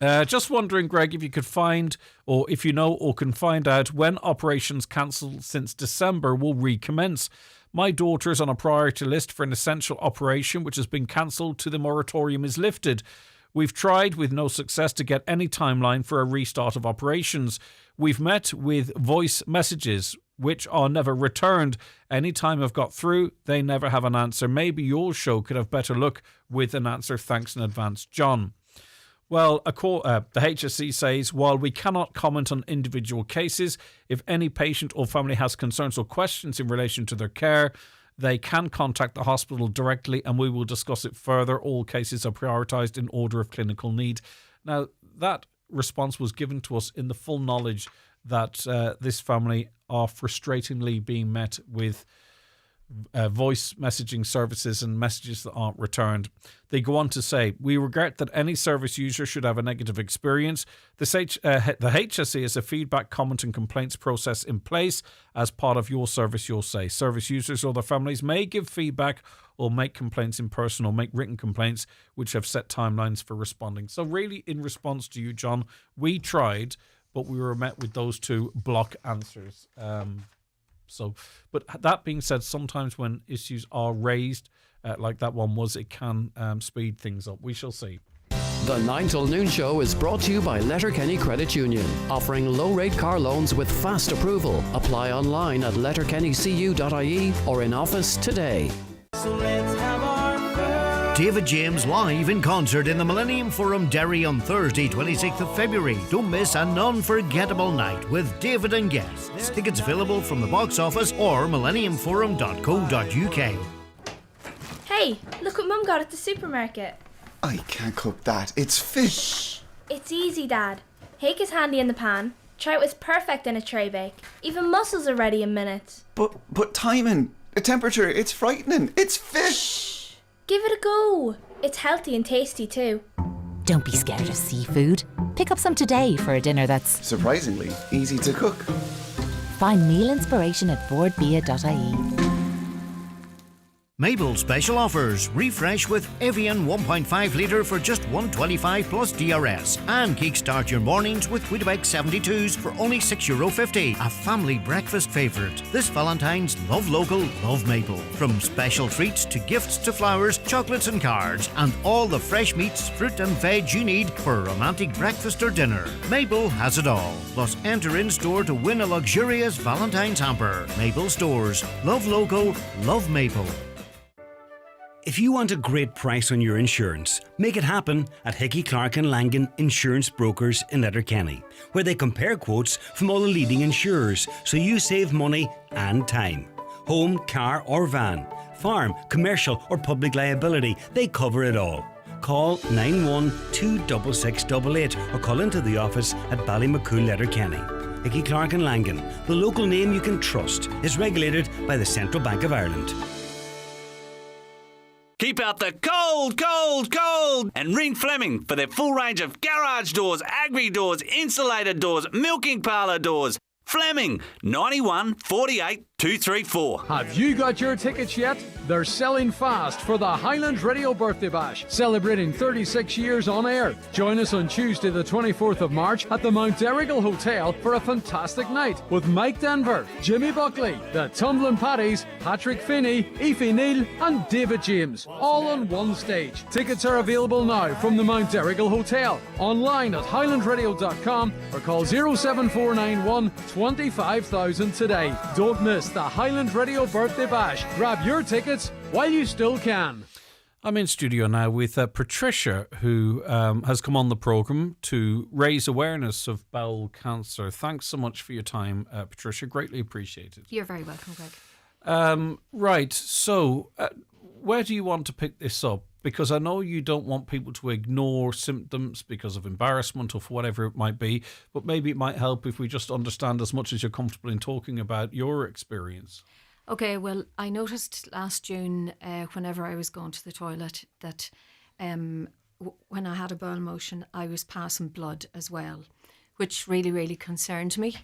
Just wondering, Greg, if you could find, or if you know or can find out when operations cancelled since December will recommence. My daughter's on a priority list for an essential operation which has been cancelled till the moratorium is lifted. We've tried with no success to get any timeline for a restart of operations. We've met with voice messages which are never returned. Any time I've got through, they never have an answer. Maybe your show could have better luck with an answer. Thanks in advance, John. Well, the HSC says, while we cannot comment on individual cases, if any patient or family has concerns or questions in relation to their care, they can contact the hospital directly and we will discuss it further. All cases are prioritised in order of clinical need. Now, that response was given to us in the full knowledge that this family are frustratingly being met with voice messaging services and messages that aren't returned. They go on to say, we regret that any service user should have a negative experience. The HSC has a feedback, comment and complaints process in place as part of your service, you'll say. Service users or their families may give feedback or make complaints in person or make written complaints which have set timelines for responding. So really, in response to you, John, we tried, but we were met with those two block answers. So, but that being said, sometimes when issues are raised, like that one was, it can speed things up. We shall see. The 9 till noon show is brought to you by Letterkenny Credit Union, offering low-rate car loans with fast approval. Apply online at letterkennycu.ie or in office today. So let's have David James live in concert in the Millennium Forum, Derry on Thursday, 26th of February. Don't miss an unforgettable night with David and guests. Tickets available from the box office or millenniumforum.co.uk. Hey, look what Mum got at the supermarket. I can't cook that. It's fish. It's easy, Dad. Hake is handy in the pan. Trout is perfect in a tray bake. Even mussels are ready in minutes. But timing, the temperature, it's frightening. It's fish. Shh. Give it a go. It's healthy and tasty too. Don't be scared of seafood. Pick up some today for a dinner that's surprisingly easy to cook. Find meal inspiration at boardbia.ie. Mabel special offers. Refresh with Evian 1.5 litre for just $1.25 plus DRS. And kickstart your mornings with Weetabix 72s for only €6.50. A family breakfast favourite. This Valentine's, love local, love Mabel. From special treats to gifts to flowers, chocolates and cards. And all the fresh meats, fruit and veg you need for a romantic breakfast or dinner. Mabel has it all. Plus enter in store to win a luxurious Valentine's hamper. Mabel Stores. Love local, love Mabel. If you want a great price on your insurance, make it happen at Hickey, Clark and Langan Insurance Brokers in Letterkenny, where they compare quotes from all the leading insurers so you save money and time. Home, car or van, farm, commercial or public liability, they cover it all. Call 9126688 or call into the office at Ballymacool, Letterkenny. Hickey, Clark and Langan, the local name you can trust, is regulated by the Central Bank of Ireland. Keep out the cold, cold, cold! And ring Fleming for their full range of garage doors, agri doors, insulated doors, milking parlour doors. Fleming, 91 48 234. Have you got your tickets yet? They're selling fast for the Highland Radio Birthday Bash, celebrating 36 years on air. Join us on Tuesday the 24th of March at the Mount Donegal Hotel for a fantastic night with Mike Denver, Jimmy Buckley, the Tumbling Paddies, Patrick Finney, Aoife Neal and David James, all on one stage. Tickets are available now from the Mount Donegal Hotel, online at highlandradio.com or call 07491 25,000 today. Don't miss the Highland Radio Birthday Bash. Grab your tickets while you still can. I'm in studio now with Patricia, who has come on the programme to raise awareness of bowel cancer. Thanks so much for your time, Patricia. Greatly appreciated. You're very welcome, Greg. Right, so where do you want to pick this up? Because I know you don't want people to ignore symptoms because of embarrassment or for whatever it might be, but maybe it might help if we just understand as much as you're comfortable in talking about your experience. Okay, well, I noticed last June, whenever I was going to the toilet, that when I had a bowel motion, I was passing blood as well, which really, really concerned me.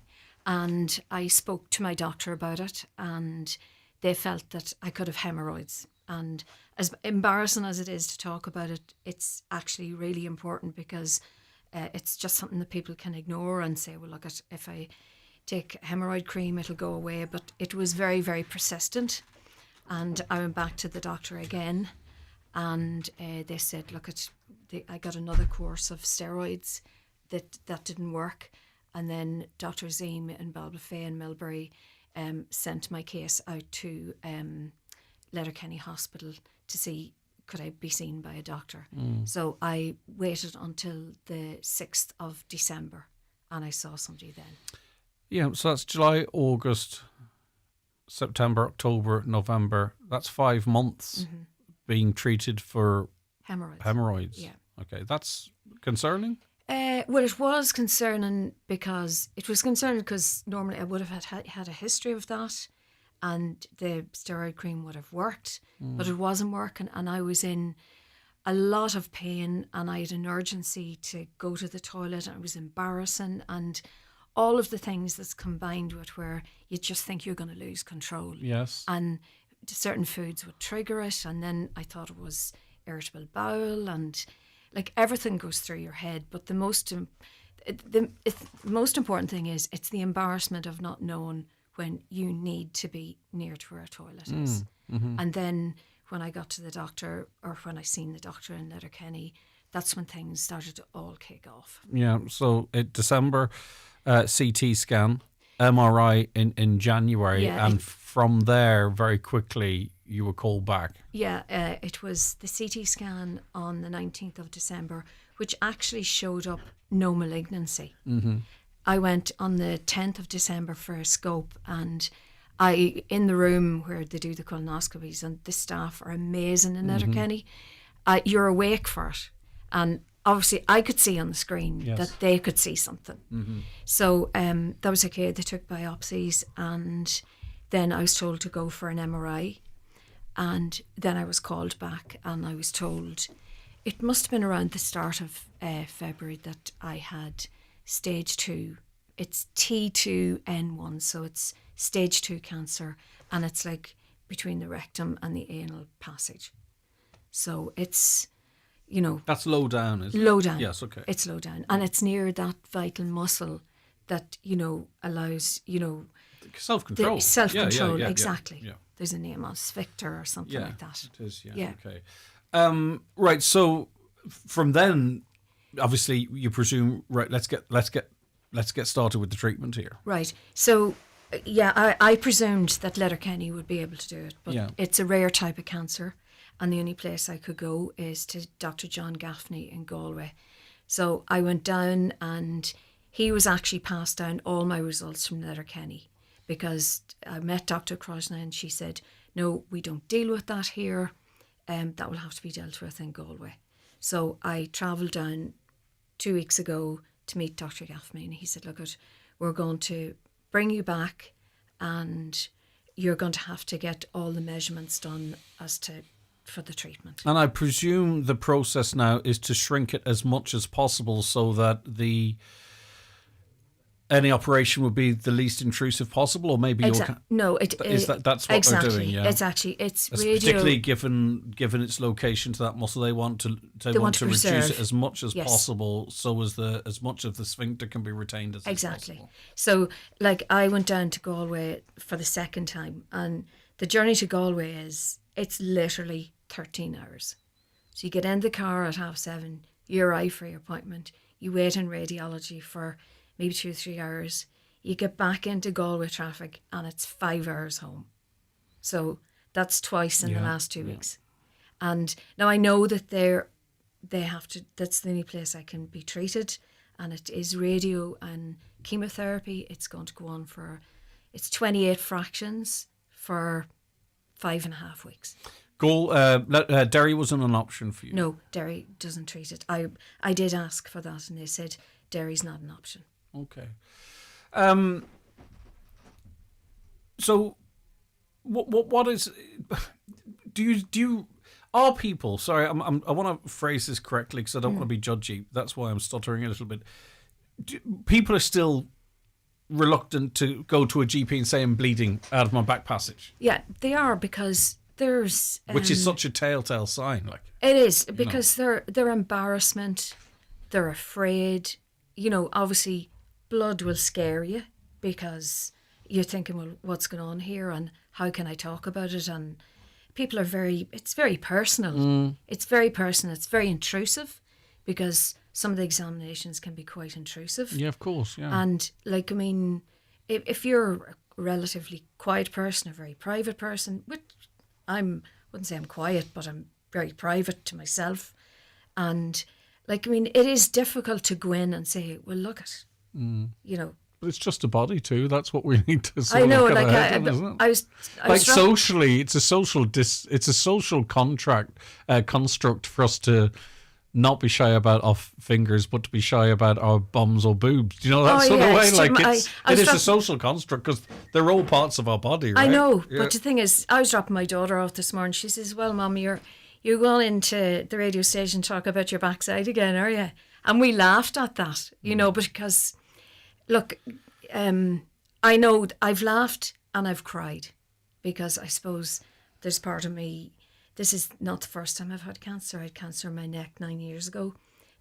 And I spoke to my doctor about it, and they felt that I could have hemorrhoids. And as embarrassing as it is to talk about it, it's actually really important because it's just something that people can ignore and say, well, look, if I take hemorrhoid cream, it'll go away. But it was very, very persistent. And I went back to the doctor again, and they said, look, I got another course of steroids that didn't work. And then Dr. Zeem in Balbafay and Millbury sent my case out to Letterkenny Hospital to see could I be seen by a doctor. So I waited until the 6th of December and I saw somebody then. Yeah, so that's July, August, September, October, November. That's 5 months being treated for hemorrhoids. Yeah. Okay, that's concerning? Well, it was concerning because normally I would have had a history of that. And the steroid cream would have worked, but it wasn't working. And I was in a lot of pain and I had an urgency to go to the toilet and it was embarrassing. And all of the things that's combined with where you just think you're going to lose control. Yes. And certain foods would trigger it. And then I thought it was irritable bowel and like everything goes through your head. But the most important thing is it's the embarrassment of not knowing when you need to be near to where a toilet is. And then when I got to the doctor, or when I seen the doctor in Letterkenny, that's when things started to all kick off. Yeah, so December, CT scan, MRI in January, and from there, very quickly, you were called back. Yeah, it was the CT scan on the 19th of December, which actually showed up no malignancy. I went on the 10th of December for a scope, and in the room where they do the colonoscopies, and the staff are amazing in Letterkenny. You're awake for it. And obviously I could see on the screen that they could see something. So that was okay. They took biopsies, and then I was told to go for an MRI. And then I was called back, and I was told, it must have been around the start of February, that I had stage 2. It's T2N1, so it's stage 2 cancer, and it's like between the rectum and the anal passage. So it's, you know... That's low down, isn't it? Low down. Yes, okay. It's low down. And it's near that vital muscle that, you know, allows, you know... Self-control. Self-control, yeah, exactly. Yeah. There's a name on sphincter or something like that. It is, Yeah. Okay. Right, so from then, obviously, you presume, right, let's get started with the treatment here. Right. So, yeah, I presumed that Letterkenny would be able to do it, but it's a rare type of cancer, and the only place I could go is to Dr. John Gaffney in Galway. So I went down, and he was actually passed down all my results from Letterkenny, because I met Dr. Krosna, and she said, no, we don't deal with that here. That will have to be dealt with in Galway. So I travelled down 2 weeks ago to meet Dr. Gaffney, and he said, look, we're going to bring you back, and you're going to have to get all the measurements done for the treatment. And I presume the process now is to shrink it as much as possible so that any operation would be the least intrusive possible, or maybe that's what exactly. They're doing. Yeah, it's radio. Particularly given its location to that muscle, they want to reduce it as much as possible, so as much of the sphincter can be retained as possible. So, like, I went down to Galway for the second time, and the journey to Galway it's literally 13 hours. So you get in the car at 7:30, you arrive for your appointment, you wait in radiology for maybe 2 or 3 hours. You get back into Galway traffic, and it's 5 hours home. So that's twice in the last 2 weeks. And now I know that that's the only place I can be treated, and it is radio and chemotherapy. It's going to go on it's 28 fractions for 5.5 weeks. Derry wasn't an option for you? No, Derry doesn't treat it. I did ask for that, and they said Derry's not an option. Okay. So, what is? Do you? Are people? Sorry, I want to phrase this correctly because I don't want to be judgy. That's why I'm stuttering a little bit. People are still reluctant to go to a GP and say I'm bleeding out of my back passage. Yeah, they are, because there's which is such a telltale sign. Like it is, because they're embarrassment, they're afraid. You know, obviously, blood will scare you because you're thinking, well, what's going on here, and how can I talk about it? And people are it's very personal. It's very personal. It's very intrusive, because some of the examinations can be quite intrusive. Yeah, of course, yeah. And, like, I mean, if you're a relatively quiet person, a very private person, which I wouldn't say I'm quiet, but I'm very private to myself. And, like, I mean, it is difficult to go in and say, well, look at, you know. But it's just a body too. That's what we need to sort I know, of like, I was socially, it's a social construct for us to not be shy about our fingers, but to be shy about our bums or boobs. Do you know that sort of way? Like, it is a social construct because they're all parts of our body, right? I know, but the thing is, I was dropping my daughter off this morning. She says, well, Mum, you're going into the radio station to talk about your backside again, are you? And we laughed at that, you know, because, look, I know I've laughed and I've cried, because I suppose there's part of me. This is not the first time I've had cancer. I had cancer in my neck 9 years ago.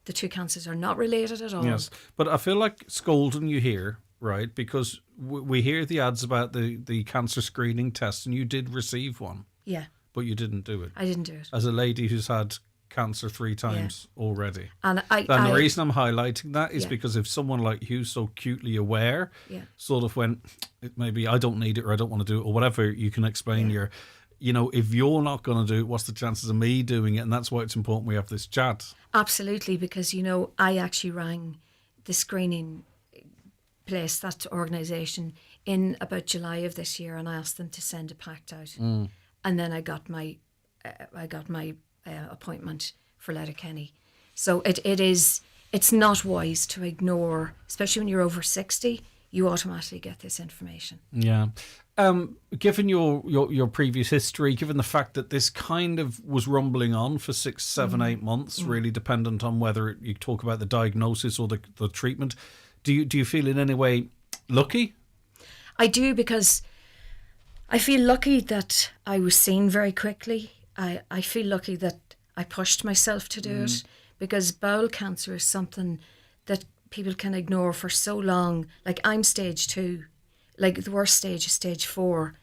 The two cancers are not related at all. Yes, but I feel like scolding you here right? Because we hear the ads about the cancer screening test, and you did receive one. Yeah. But you didn't do it. I didn't do it. As a lady who's had cancer 3 times already. And the reason I'm highlighting that is Yeah. because if someone like you, so acutely aware, Yeah. sort of went, maybe I don't need it or I don't want to do it or whatever, you can explain if you're not going to do it, what's the chances of me doing it? And that's why it's important we have this chat. Absolutely, because, I actually rang the screening place, that organisation, in about July of this year, and I asked them to send a pact out. And then I got my appointment for Letterkenny. So it's not wise to ignore, especially when you're over 60, you automatically get this information. Yeah. Given your previous history, given the fact that this kind of was rumbling on for 6, 7, 8 months, really dependent on whether you talk about the diagnosis or the treatment, do you feel in any way lucky? I do, because I feel lucky that I was seen very quickly. I feel lucky that I pushed myself to do it, because bowel cancer is something that people can ignore for so long. Like, I'm stage 2. Like, the worst stage is stage 4.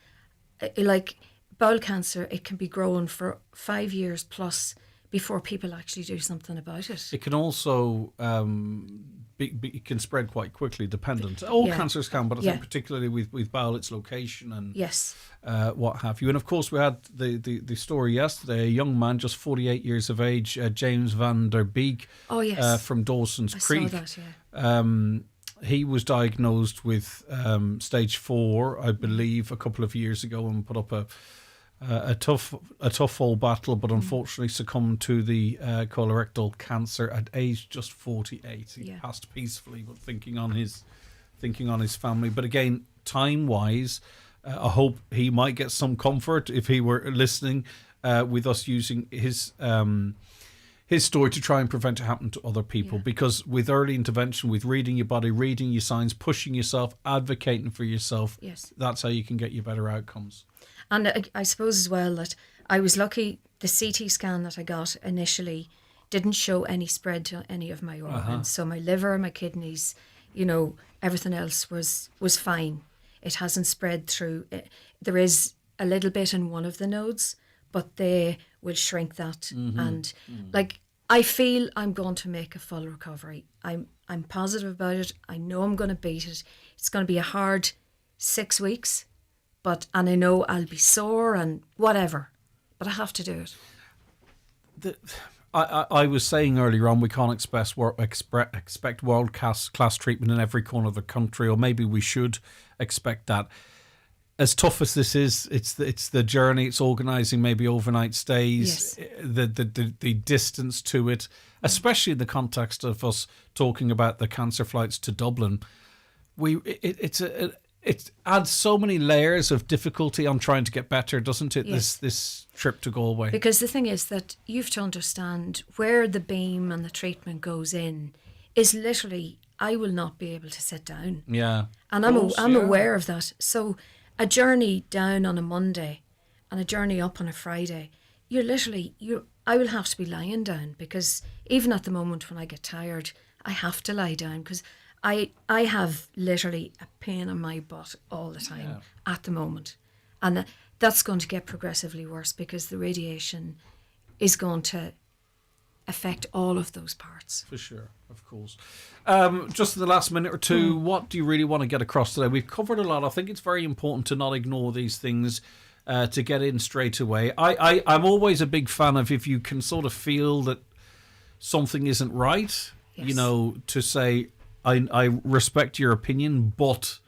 Like, bowel cancer, it can be growing for 5 years plus before people actually do something about it. It can also it can spread quite quickly, dependent. All cancers can, but I think particularly with bowel, its location and what have you. And of course, we had the story yesterday. A young man, just 48 years of age, James van der Beek, from Dawson's Creek. I saw that, he was diagnosed with stage 4, I believe, a couple of years ago, and put up a tough old battle, but unfortunately succumbed to the colorectal cancer at age just 48. He passed peacefully, but thinking on his family. But again, time wise, I hope he might get some comfort if he were listening with us using his story to try and prevent it happening to other people. Because with early intervention, with reading your body, reading your signs, pushing yourself, advocating for yourself, that's how you can get you better outcomes. And I suppose as well that I was lucky, the CT scan that I got initially didn't show any spread to any of my organs. So my liver, my kidneys, everything else was fine. It hasn't spread through. There is a little bit in one of the nodes, but they will shrink that. And I feel I'm going to make a full recovery. I'm positive about it. I know I'm going to beat it. It's going to be a hard 6 weeks. And I know I'll be sore and whatever, but I have to do it. I was saying earlier on, we can't expect world class treatment in every corner of the country, or maybe we should expect that. As tough as this is, it's the journey. It's organising maybe overnight stays, the distance to it, especially in the context of us talking about the cancer flights to Dublin. It adds so many layers of difficulty on trying to get better, doesn't it? Yes. This trip to Galway. Because the thing is that you've to understand where the beam and the treatment goes in is literally, I will not be able to sit down. Yeah. And I'm aware of that. So a journey down on a Monday and a journey up on a Friday, I will have to be lying down, because even at the moment when I get tired, I have to lie down, because I have literally a pain in my butt all the time at the moment. And that's going to get progressively worse, because the radiation is going to affect all of those parts. For sure, of course. Just in the last minute or two, what do you really want to get across today? We've covered a lot. I think it's very important to not ignore these things, to get in straight away. I'm always a big fan of, if you can sort of feel that something isn't right, to say, I respect your opinion, but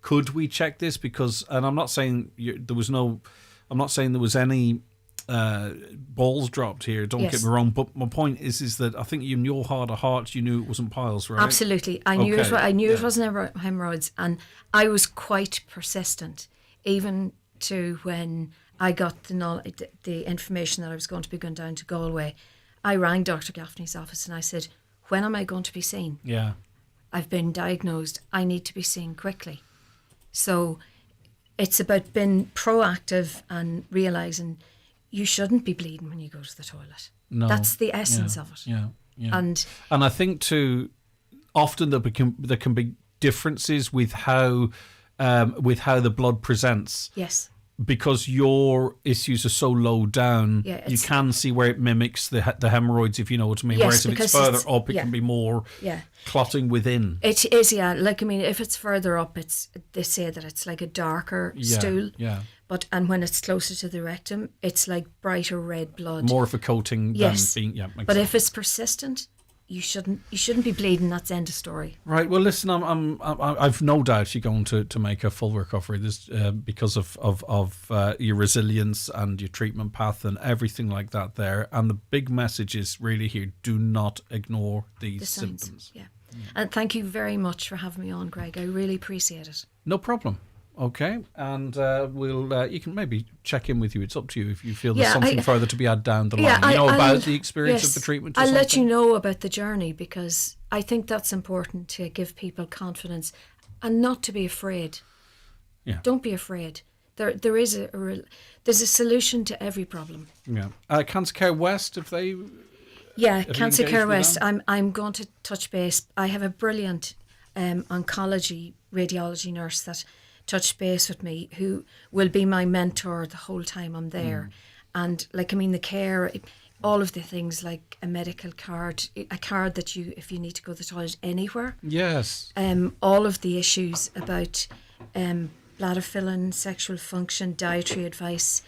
could we check this? Because, and I'm not saying there was any balls dropped here. Don't get me wrong, but my point is that I think in your heart of hearts, you knew it wasn't piles, right? Absolutely, I knew it. I knew it wasn't hemorrhoids, and I was quite persistent, even to when I got the information that I was going to be going down to Galway. I rang Dr. Gaffney's office and I said, "When am I going to be seen?" Yeah. I've been diagnosed. I need to be seen quickly. So it's about being proactive and realising you shouldn't be bleeding when you go to the toilet. No. That's the essence of it. Yeah. And I think too, often there can be differences with how the blood presents. Yes. Because your issues are so low down, you can see where it mimics the hemorrhoids, if you know what I mean. Yes, whereas if it's further up, it can be more clotting within. It is, yeah. Like, I mean, if it's further up, they say that it's like a darker stool. Yeah. And when it's closer to the rectum, it's like brighter red blood. More of a coating than being, But if it's persistent, you shouldn't be bleeding. That's end of story. Right. Well, listen, I've no doubt you're going to make a full recovery. This because of your resilience and your treatment path and everything like that there. And the big message is really here: do not ignore these symptoms. Yeah. And thank you very much for having me on, Greg. I really appreciate it. No problem. Okay, and you can maybe check in with you. It's up to you if you feel there's something further to be added down the line. About the experience of the treatment. I'll let you know about the journey, because I think that's important to give people confidence and not to be afraid. Yeah. Don't be afraid. There is there's a solution to every problem. Yeah. Cancer Care West, if they. Yeah, Cancer Care West. I'm going to touch base. I have a brilliant oncology radiology nurse that touched base with me, who will be my mentor the whole time I'm there. And like, I mean, the care, all of the things like a medical card, a card that if you need to go to the toilet anywhere. Yes. All of the issues about bladder filling, sexual function, dietary advice,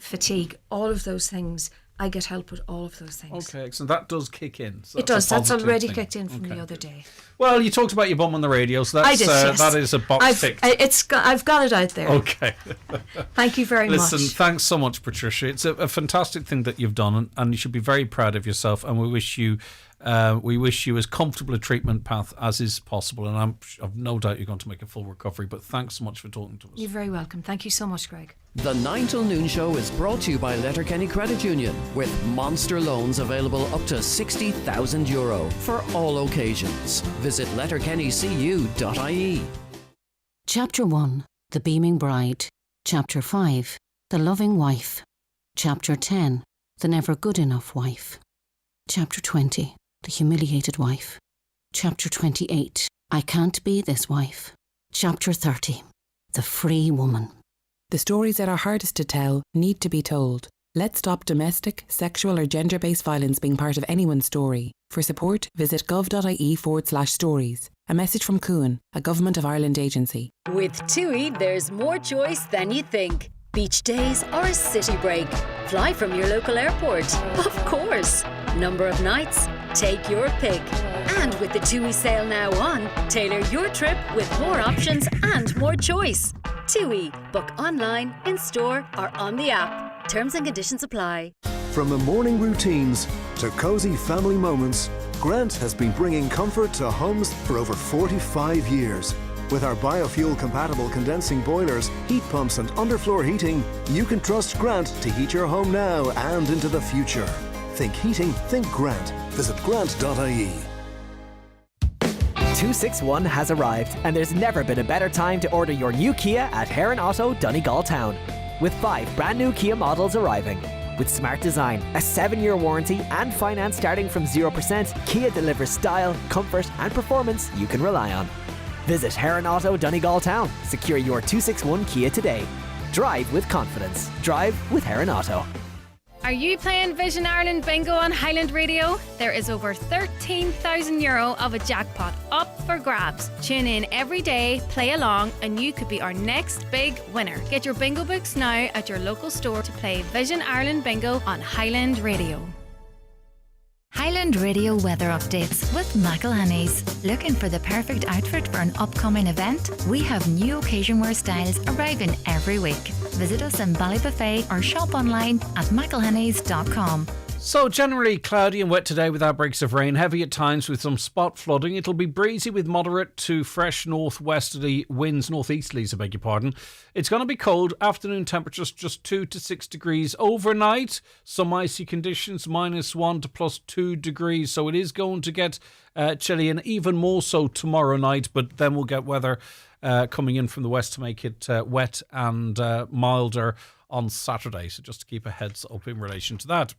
fatigue, all of those things. I get help with all of those things. Okay, so that does kick in. So it does. That's already kicked in from the other day. Well, you talked about your bum on the radio, so that's, I did, yes. That is a box ticked. I've got it out there. Okay. Thank you very much. Listen, thanks so much, Patricia. It's a fantastic thing that you've done, and you should be very proud of yourself. And we wish you as comfortable a treatment path as is possible. And I've no doubt you're going to make a full recovery. But thanks so much for talking to us. You're very welcome. Thank you so much, Greg. The 9 till noon show is brought to you by Letterkenny Credit Union, with monster loans available up to €60,000 for all occasions. Visit letterkennycu.ie. Chapter 1, The Beaming Bride. Chapter 5, The Loving Wife. Chapter 10, The Never Good Enough Wife. Chapter 20, The Humiliated Wife. Chapter 28, I Can't Be This Wife. Chapter 30, The Free Woman. The stories that are hardest to tell need to be told. Let's stop domestic, sexual or gender-based violence being part of anyone's story. For support, visit gov.ie/stories. A message from Cuan, a Government of Ireland agency. With TUI, there's more choice than you think. Beach days or a city break. Fly from your local airport. Of course. Number of nights? Take your pick. And with the TUI sale now on, tailor your trip with more options and more choice. TUI. Book online, in store or on the app. Terms and conditions apply. From the morning routines to cosy family moments, Grant has been bringing comfort to homes for over 45 years. With our biofuel-compatible condensing boilers, heat pumps and underfloor heating, you can trust Grant to heat your home now and into the future. Think heating, think Grant. Visit grant.ie. 261 has arrived, and there's never been a better time to order your new Kia at Heron Auto Donegal Town. With 5 brand new Kia models arriving. With smart design, a 7-year warranty and finance starting from 0%, Kia delivers style, comfort and performance you can rely on. Visit Heron Auto Donegal Town. Secure your 261 Kia today. Drive with confidence. Drive with Heron Auto. Are you playing Vision Ireland Bingo on Highland Radio? There is over €13,000 of a jackpot up for grabs. Tune in every day, play along, and you could be our next big winner. Get your bingo books now at your local store to play Vision Ireland Bingo on Highland Radio. Highland Radio weather updates with McElhenney's. Looking for the perfect outfit for an upcoming event? We have new occasion wear styles arriving every week. Visit us in Ballybuffet or shop online at mcelhenneys.com. So generally cloudy and wet today with outbreaks of rain, heavy at times with some spot flooding. It'll be breezy with moderate to fresh northwesterly winds, northeasterlies, I beg your pardon. It's going to be cold, afternoon temperatures just 2 to 6 degrees. Overnight, some icy conditions, -1 to +2 degrees. So it is going to get chilly, and even more so tomorrow night, but then we'll get weather coming in from the west to make it wet and milder on Saturday. So just to keep a heads up in relation to that.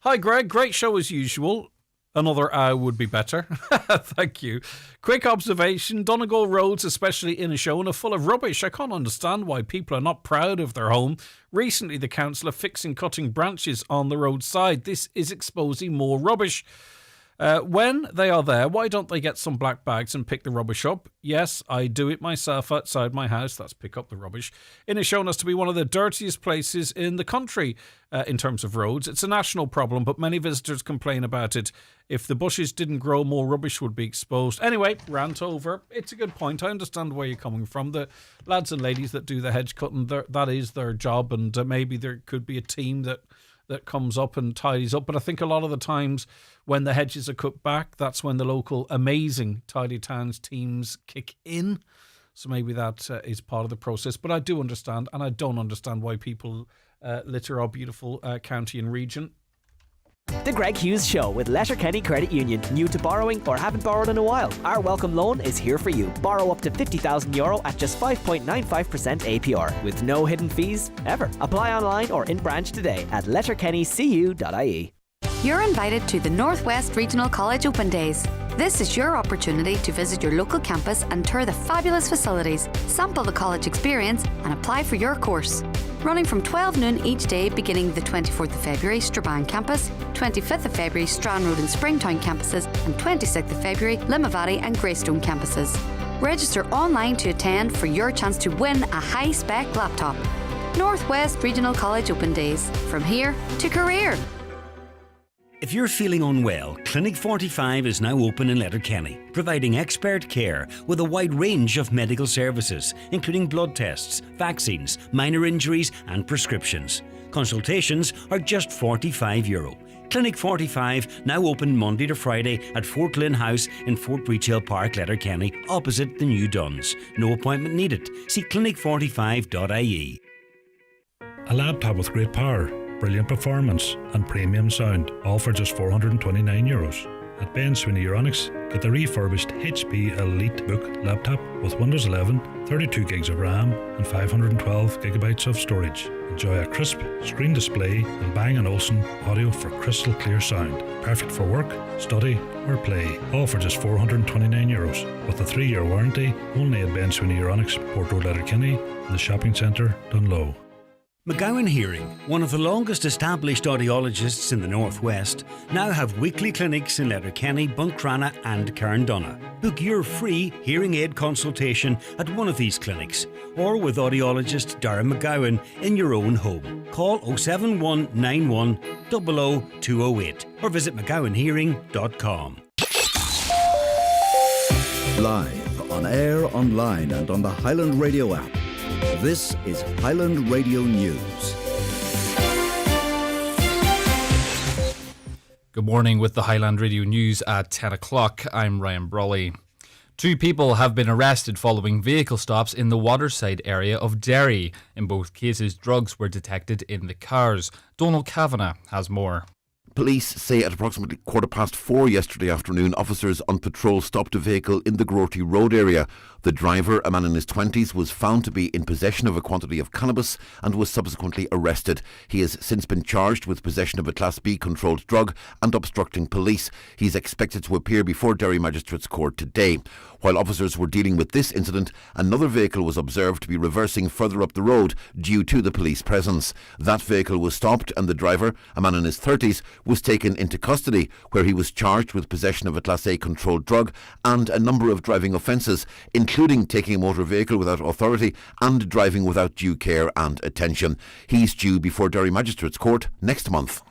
Hi, Greg. Great show as usual. Another hour would be better. Thank you. Quick observation. Donegal roads, especially in Inishowen, are full of rubbish. I can't understand why people are not proud of their home. Recently, the council are fixing cutting branches on the roadside. This is exposing more rubbish. When they are there, why don't they get some black bags and pick the rubbish up? Yes, I do it myself outside my house. That's pick up the rubbish. It has shown us to be one of the dirtiest places in the country in terms of roads. It's a national problem, but many visitors complain about it. If the bushes didn't grow, more rubbish would be exposed. Anyway, rant over. It's a good point. I understand where you're coming from. The lads and ladies that do the hedge cutting, that is their job, and maybe there could be a team that comes up and tidies up. But I think a lot of the times when the hedges are cut back, that's when the local amazing Tidy Towns teams kick in. So maybe that is part of the process. But I do understand, and I don't understand why people litter our beautiful county and region. The Greg Hughes Show with Letterkenny Credit Union. New to borrowing or haven't borrowed in a while? Our welcome loan is here for you. Borrow up to €50,000 at just 5.95% APR with no hidden fees ever. Apply online or in branch today at letterkennycu.ie. You're invited to the Northwest Regional College Open Days. This is your opportunity to visit your local campus and tour the fabulous facilities, sample the college experience and apply for your course. Running from 12 noon each day beginning the 24th of February, Strabane campus, 25th of February, Strand Road and Springtown campuses, and 26th of February, Limavady and Greystone campuses. Register online to attend for your chance to win a high-spec laptop. Northwest Regional College Open Days. From here to career. If you're feeling unwell, Clinic 45 is now open in Letterkenny, providing expert care with a wide range of medical services, including blood tests, vaccines, minor injuries and prescriptions. Consultations are just €45. Clinic 45 now open Monday to Friday at Fort Lynn House in Fort Breachill Park, Letterkenny, opposite the new Duns. No appointment needed. See clinic45.ie. A laptop with great power, brilliant performance and premium sound, all for just €429. At Ben Sweeney Euronics, get the refurbished HP EliteBook laptop with Windows 11, 32 gigs of RAM and 512 gigabytes of storage. Enjoy a crisp screen display and Bang & Olufsen audio for crystal clear sound. Perfect for work, study or play, all for just €429 with a 3-year warranty, only at Ben Sweeney Euronics, Port Road, Letterkenny and the shopping centre, Dunlow. McGowan Hearing, one of the longest established audiologists in the Northwest, now have weekly clinics in Letterkenny, Buncrana and Carndonagh. Book your free hearing aid consultation at one of these clinics or with audiologist Darren McGowan in your own home. Call 07191 00208 or visit mcgowanhearing.com. Live, on air, online and on the Highland Radio app. This is Highland Radio News. Good morning with the Highland Radio News at 10 o'clock. I'm Ryan Brawley. 2 people have been arrested following vehicle stops in the Waterside area of Derry. In both cases, drugs were detected in the cars. Donald Kavanagh has more. Police say at approximately 4:15 yesterday afternoon, officers on patrol stopped a vehicle in the Grorty Road area. The driver, a man in his 20s, was found to be in possession of a quantity of cannabis and was subsequently arrested. He has since been charged with possession of a Class B controlled drug and obstructing police. He's expected to appear before Derry Magistrates Court today. While officers were dealing with this incident, another vehicle was observed to be reversing further up the road due to the police presence. That vehicle was stopped and the driver, a man in his 30s, was taken into custody, where he was charged with possession of a Class A controlled drug and a number of driving offences, including taking a motor vehicle without authority and driving without due care and attention. He's due before Derry Magistrates Court next month.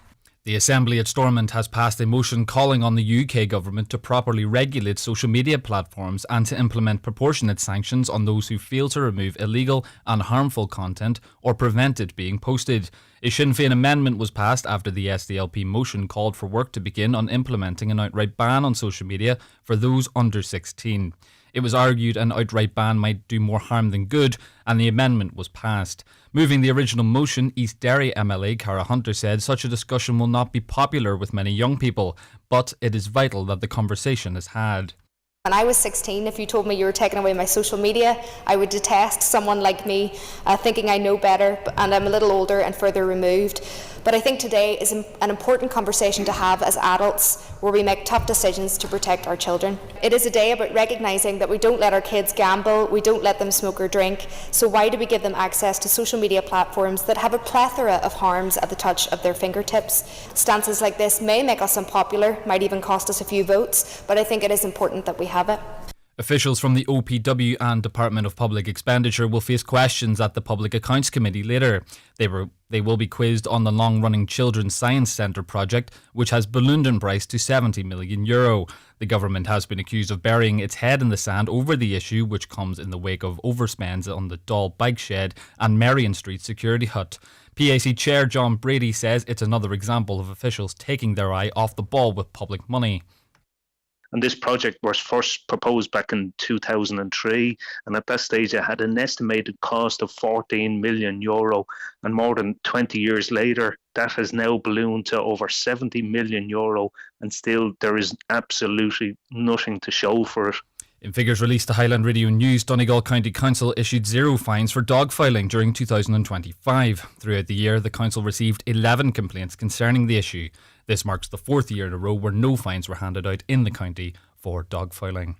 The Assembly at Stormont has passed a motion calling on the UK government to properly regulate social media platforms and to implement proportionate sanctions on those who fail to remove illegal and harmful content or prevent it being posted. A Sinn Féin amendment was passed after the SDLP motion called for work to begin on implementing an outright ban on social media for those under 16. It was argued an outright ban might do more harm than good, and the amendment was passed. Moving the original motion, East Derry MLA Cara Hunter said such a discussion will not be popular with many young people, but it is vital that the conversation is had. When I was 16, if you told me you were taking away my social media, I would detest someone like me, thinking I know better, and I'm a little older and further removed. But I think today is an important conversation to have as adults, where we make tough decisions to protect our children. It is a day about recognising that we don't let our kids gamble, we don't let them smoke or drink, so why do we give them access to social media platforms that have a plethora of harms at the touch of their fingertips? Stances like this may make us unpopular, might even cost us a few votes, but I think it is important that we have it. Officials from the OPW and Department of Public Expenditure will face questions at the Public Accounts Committee later. They will be quizzed on the long-running Children's Science Centre project, which has ballooned in price to €70 million. The government has been accused of burying its head in the sand over the issue, which comes in the wake of overspends on the Doll Bike Shed and Merrion Street security hut. PAC Chair John Brady says it's another example of officials taking their eye off the ball with public money. And this project was first proposed back in 2003, and at that stage it had an estimated cost of €14 million, and more than 20 years later that has now ballooned to over €70 million, and still there is absolutely nothing to show for it. In figures released to Highland Radio News, Donegal County Council issued 0 fines for dogfiling during 2025. Throughout the year, the council received 11 complaints concerning the issue. This marks the 4th year in a row where no fines were handed out in the county for dogfiling.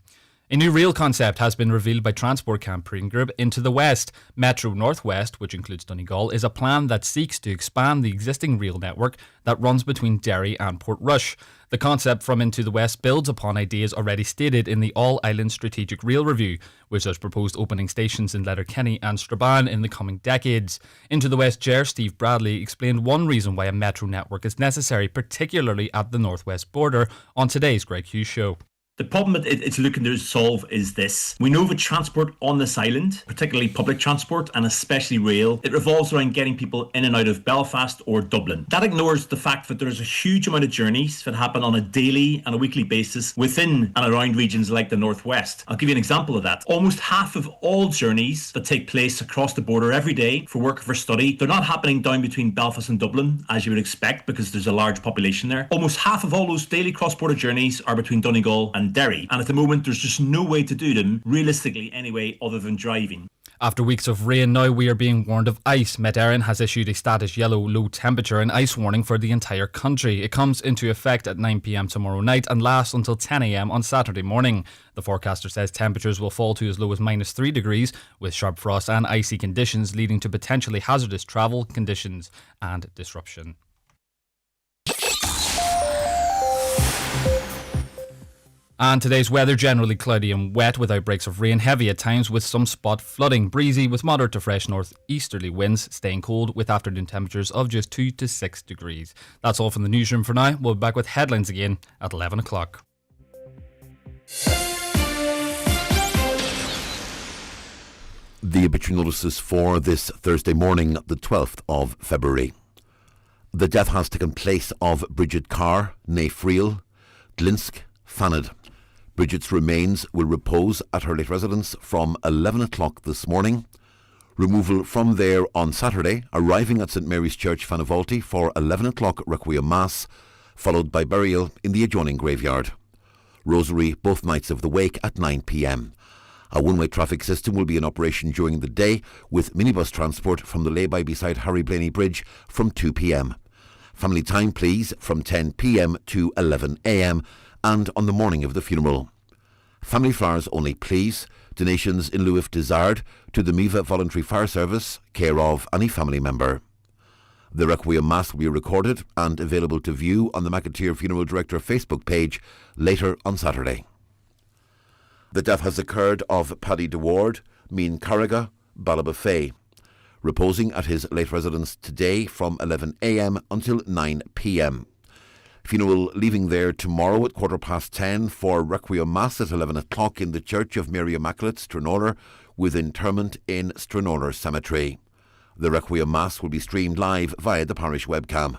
A new rail concept has been revealed by Transport Campaign Group Into the West. Metro North West, which includes Donegal, is a plan that seeks to expand the existing rail network that runs between Derry and Portrush. The concept from Into the West builds upon ideas already stated in the All-Island Strategic Rail Review, which has proposed opening stations in Letterkenny and Strabane in the coming decades. Into the West Chair Steve Bradley explained one reason why a metro network is necessary, particularly at the northwest border, on today's Greg Hughes Show. The problem it's looking to solve is this. We know that transport on this island, particularly public transport and especially rail, it revolves around getting people in and out of Belfast or Dublin. That ignores the fact that there's a huge amount of journeys that happen on a daily and a weekly basis within and around regions like the Northwest. I'll give you an example of that. Almost half of all journeys that take place across the border every day for work or for study, they're not happening down between Belfast and Dublin, as you would expect, because there's a large population there. Almost half of all those daily cross-border journeys are between Donegal and Derry, and at the moment there's just no way to do them, realistically anyway, other than driving. After weeks of rain, now we are being warned of ice. Met Éireann has issued a status yellow low temperature and ice warning for the entire country. It comes into effect at 9 p.m. tomorrow night and lasts until 10 a.m. on Saturday morning. The forecaster says temperatures will fall to as low as -3 degrees, with sharp frost and icy conditions leading to potentially hazardous travel conditions and disruption. And today's weather generally cloudy and wet with outbreaks of rain, heavy at times with some spot flooding, breezy with moderate to fresh northeasterly winds, staying cold with afternoon temperatures of just 2 to 6 degrees. That's all from the newsroom for now. We'll be back with headlines again at 11 o'clock. The obituary notices for this Thursday morning, the 12th of February. The death has taken place of Bridget Carr, née Friel, Glinsk, Fanad. Bridget's remains will repose at her late residence from 11 o'clock this morning. Removal from there on Saturday, arriving at St Mary's Church, Fanavolti for 11 o'clock Requiem Mass, followed by burial in the adjoining graveyard. Rosary both nights of the wake at 9 p.m. A one-way traffic system will be in operation during the day, with minibus transport from the lay-by beside Harry Blaney Bridge from 2 p.m. Family time, please, from 10 p.m. to 11 a.m. and on the morning of the funeral. Family flowers only, please. Donations in lieu if desired to the Miva Voluntary Fire Service, care of any family member. The Requiem Mass will be recorded and available to view on the McAteer Funeral Director Facebook page later on Saturday. The death has occurred of Paddy DeWard, Mean Carriga, Ballabafay, reposing at his late residence today from 11 a.m. until 9 p.m. Funeral leaving there tomorrow at 10:15 for Requiem Mass at 11 o'clock in the Church of Mary Immaculate, Stranorlar, with interment in Stranorlar Cemetery. The Requiem Mass will be streamed live via the parish webcam.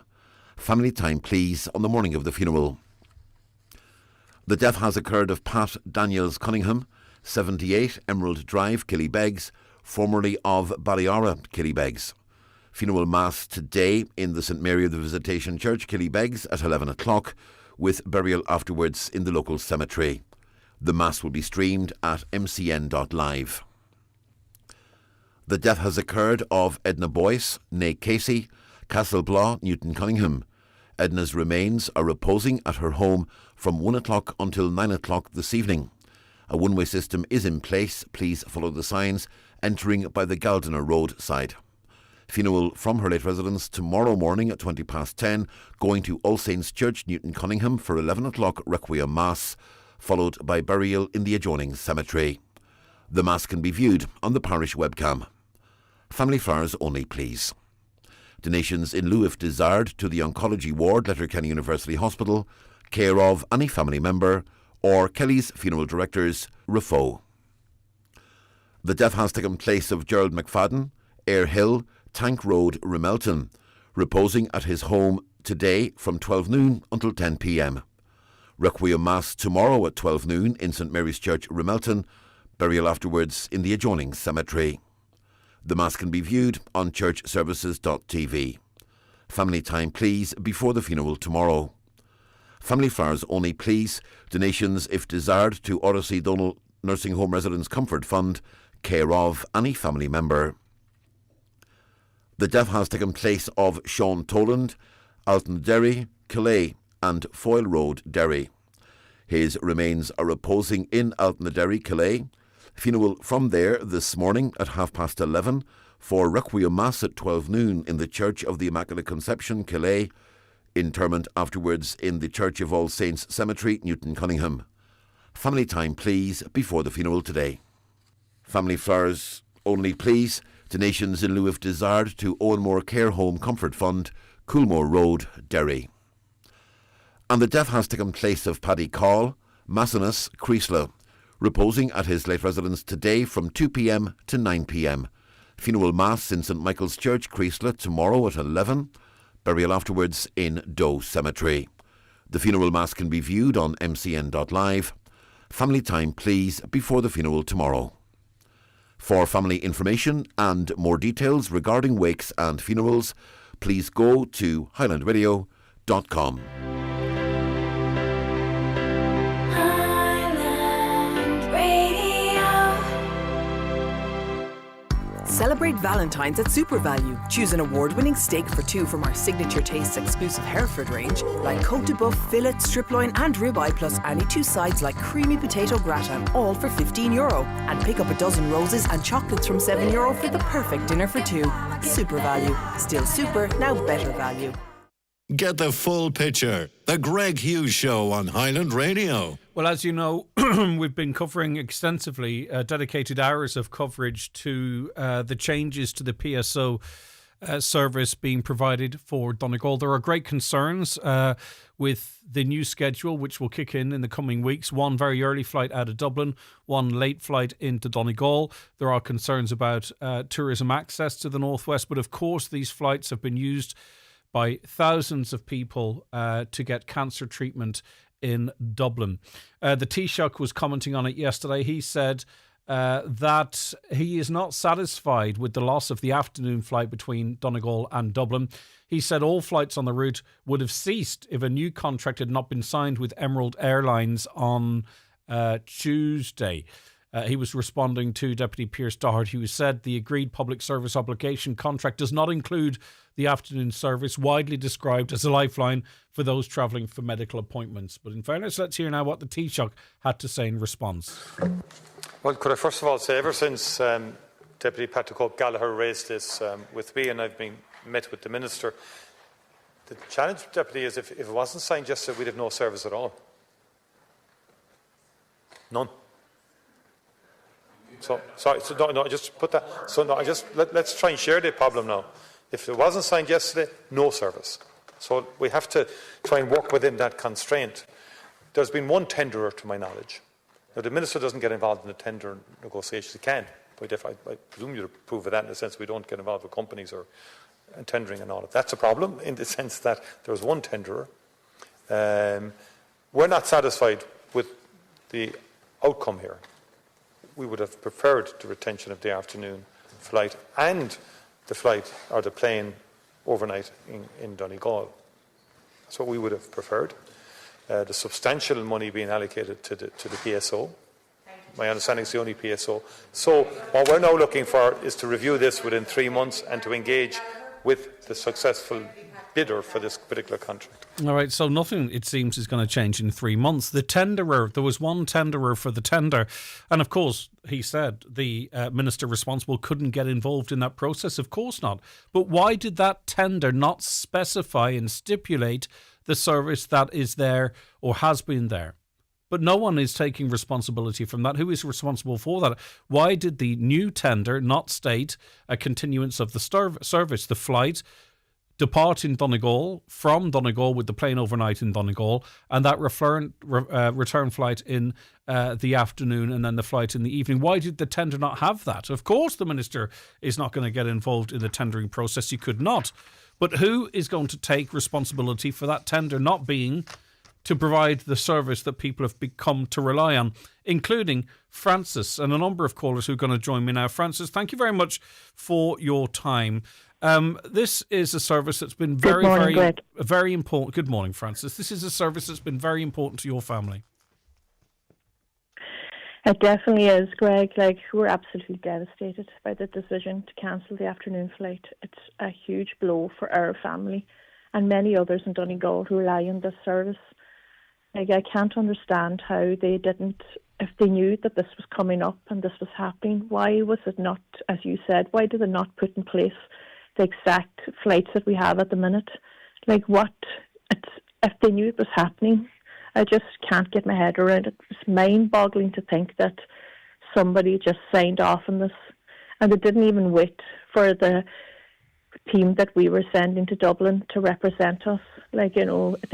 Family time, please, on the morning of the funeral. The death has occurred of Pat Daniels Cunningham, 78, Emerald Drive, Killybegs, formerly of Ballyara, Killybegs. Funeral Mass today in the St Mary of the Visitation Church, Killybegs, at 11 o'clock, with burial afterwards in the local cemetery. The Mass will be streamed at mcn.live. The death has occurred of Edna Boyce, née Casey, Castleblaw, Newton Cunningham. Edna's remains are reposing at her home from 1 o'clock until 9 o'clock this evening. A one-way system is in place. Please follow the signs entering by the Galdiner Road side. Funeral from her late residence tomorrow morning at 10:20, going to All Saints Church, Newton Cunningham for 11 o'clock Requiem Mass, followed by burial in the adjoining cemetery. The Mass can be viewed on the parish webcam. Family flowers only, please. Donations in lieu if desired to the Oncology Ward, Letterkenny University Hospital, care of any family member, or Kelly's Funeral Directors, Rafo. The death has taken place of Gerald McFadden, Ayr Hill, Tank Road, Remelton, reposing at his home today from 12 noon until 10 p.m. Requiem Mass tomorrow at 12 noon in St Mary's Church, Remelton, burial afterwards in the adjoining cemetery. The Mass can be viewed on churchservices.tv. Family time, please, before the funeral tomorrow. Family flowers only, please. Donations, if desired, to Odyssey Donegal Nursing Home Residents Comfort Fund, care of any family member. The death has taken place of Sean Toland, Alton Derry, Calais and Foyle Road, Derry. His remains are reposing in Alton Derry, Calais. Funeral from there this morning at 11:30 for Requiem Mass at 12 noon in the Church of the Immaculate Conception, Calais. Interment afterwards in the Church of All Saints Cemetery, Newton Cunningham. Family time, please, before the funeral today. Family flowers only, please. Donations in lieu if desired to Owenmore Care Home Comfort Fund, Coolmore Road, Derry. And the death has taken place of Paddy Call, Massinus, Creasla, reposing at his late residence today from 2 p.m. to 9 p.m. Funeral Mass in St Michael's Church, Creasla, tomorrow at 11. Burial afterwards in Doe Cemetery. The funeral Mass can be viewed on mcn.live. Family time, please, before the funeral tomorrow. For family information and more details regarding wakes and funerals, please go to highlandradio.com. Celebrate Valentine's at Super Value. Choose an award-winning steak for two from our Signature Tastes exclusive Hereford range, like Côte de Boeuf, fillet, strip loin and ribeye, plus any two sides like creamy potato gratin, all for €15. And pick up a dozen roses and chocolates from €7 for the perfect dinner for two. Super Value. Still super, now better value. Get the full picture. The Greg Hughes Show on Highland Radio. Well, as you know, we've been covering extensively dedicated hours of coverage to the changes to the PSO service being provided for Donegal. There are great concerns with the new schedule, which will kick in the coming weeks. One very early flight out of Dublin, one late flight into Donegal. There are concerns about tourism access to the northwest, but of course these flights have been used by thousands of people to get cancer treatment in Dublin. The Taoiseach was commenting on it yesterday. He said that he is not satisfied with the loss of the afternoon flight between Donegal and Dublin. He said all flights on the route would have ceased if a new contract had not been signed with Emerald Airlines on Tuesday. He was responding to Deputy Pearse Doherty, who said the agreed public service obligation contract does not include the afternoon service, widely described as a lifeline for those travelling for medical appointments. But in fairness, let's hear now what the Taoiseach had to say in response. Well, could I first of all say, ever since Deputy Patrick Hope Gallagher raised this with me and I've been met with the Minister, the challenge, Deputy, is if it wasn't signed yesterday, we'd have no service at all. None. Just put that. Let's try and share the problem now. If it wasn't signed yesterday, no service. So we have to try and work within that constraint. There's been one tenderer, to my knowledge. Now, the Minister doesn't get involved in the tender negotiations. He can. I presume you'd approve of that in the sense we don't get involved with companies or tendering and all of that. That's a problem in the sense that there's one tenderer. We're not satisfied with the outcome here. We would have preferred the retention of the afternoon flight and the flight or the plane overnight in Donegal. That's what we would have preferred. the substantial money being allocated to the PSO. My understanding is the only PSO. So what we're now looking for is to review this within 3 months and to engage with the successful bidder for this particular contract. All right, so nothing, it seems, is going to change in 3 months. The tenderer, there was one tenderer for the tender, and of course, he said the minister responsible couldn't get involved in that process. Of course not. But why did that tender not specify and stipulate the service that is there or has been there? But no one is taking responsibility from that. Who is responsible for that? Why did the new tender not state a continuance of the service, the flight, depart in Donegal, from Donegal with the plane overnight in Donegal, and that return flight in the afternoon and then the flight in the evening? Why did the tender not have that? Of course the minister is not going to get involved in the tendering process. He could not. But who is going to take responsibility for that tender not being to provide the service that people have become to rely on, including Francis and a number of callers who are going to join me now. Francis, thank you very much for your time. This is a service that's been very important. Good morning, Francis. This is a service that's been very important to your family. It definitely is, Greg. We're absolutely devastated by the decision to cancel the afternoon flight. It's a huge blow for our family and many others in Donegal who rely on this service. I can't understand how they didn't, if they knew that this was coming up and this was happening, why was it not, as you said, why did they not put in place the exact flights that we have at the minute? If they knew it was happening, I just can't get my head around it. It's mind-boggling to think that somebody just signed off on this, and they didn't even wait for the team that we were sending to Dublin to represent us. They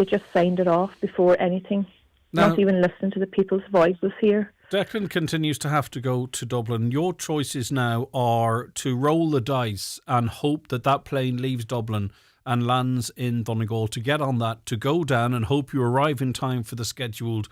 just signed it off before anything, not even listening to the people's voices here. Declan continues to have to go to Dublin. Your choices now are to roll the dice and hope that that plane leaves Dublin and lands in Donegal, to get on that, to go down and hope you arrive in time for the scheduled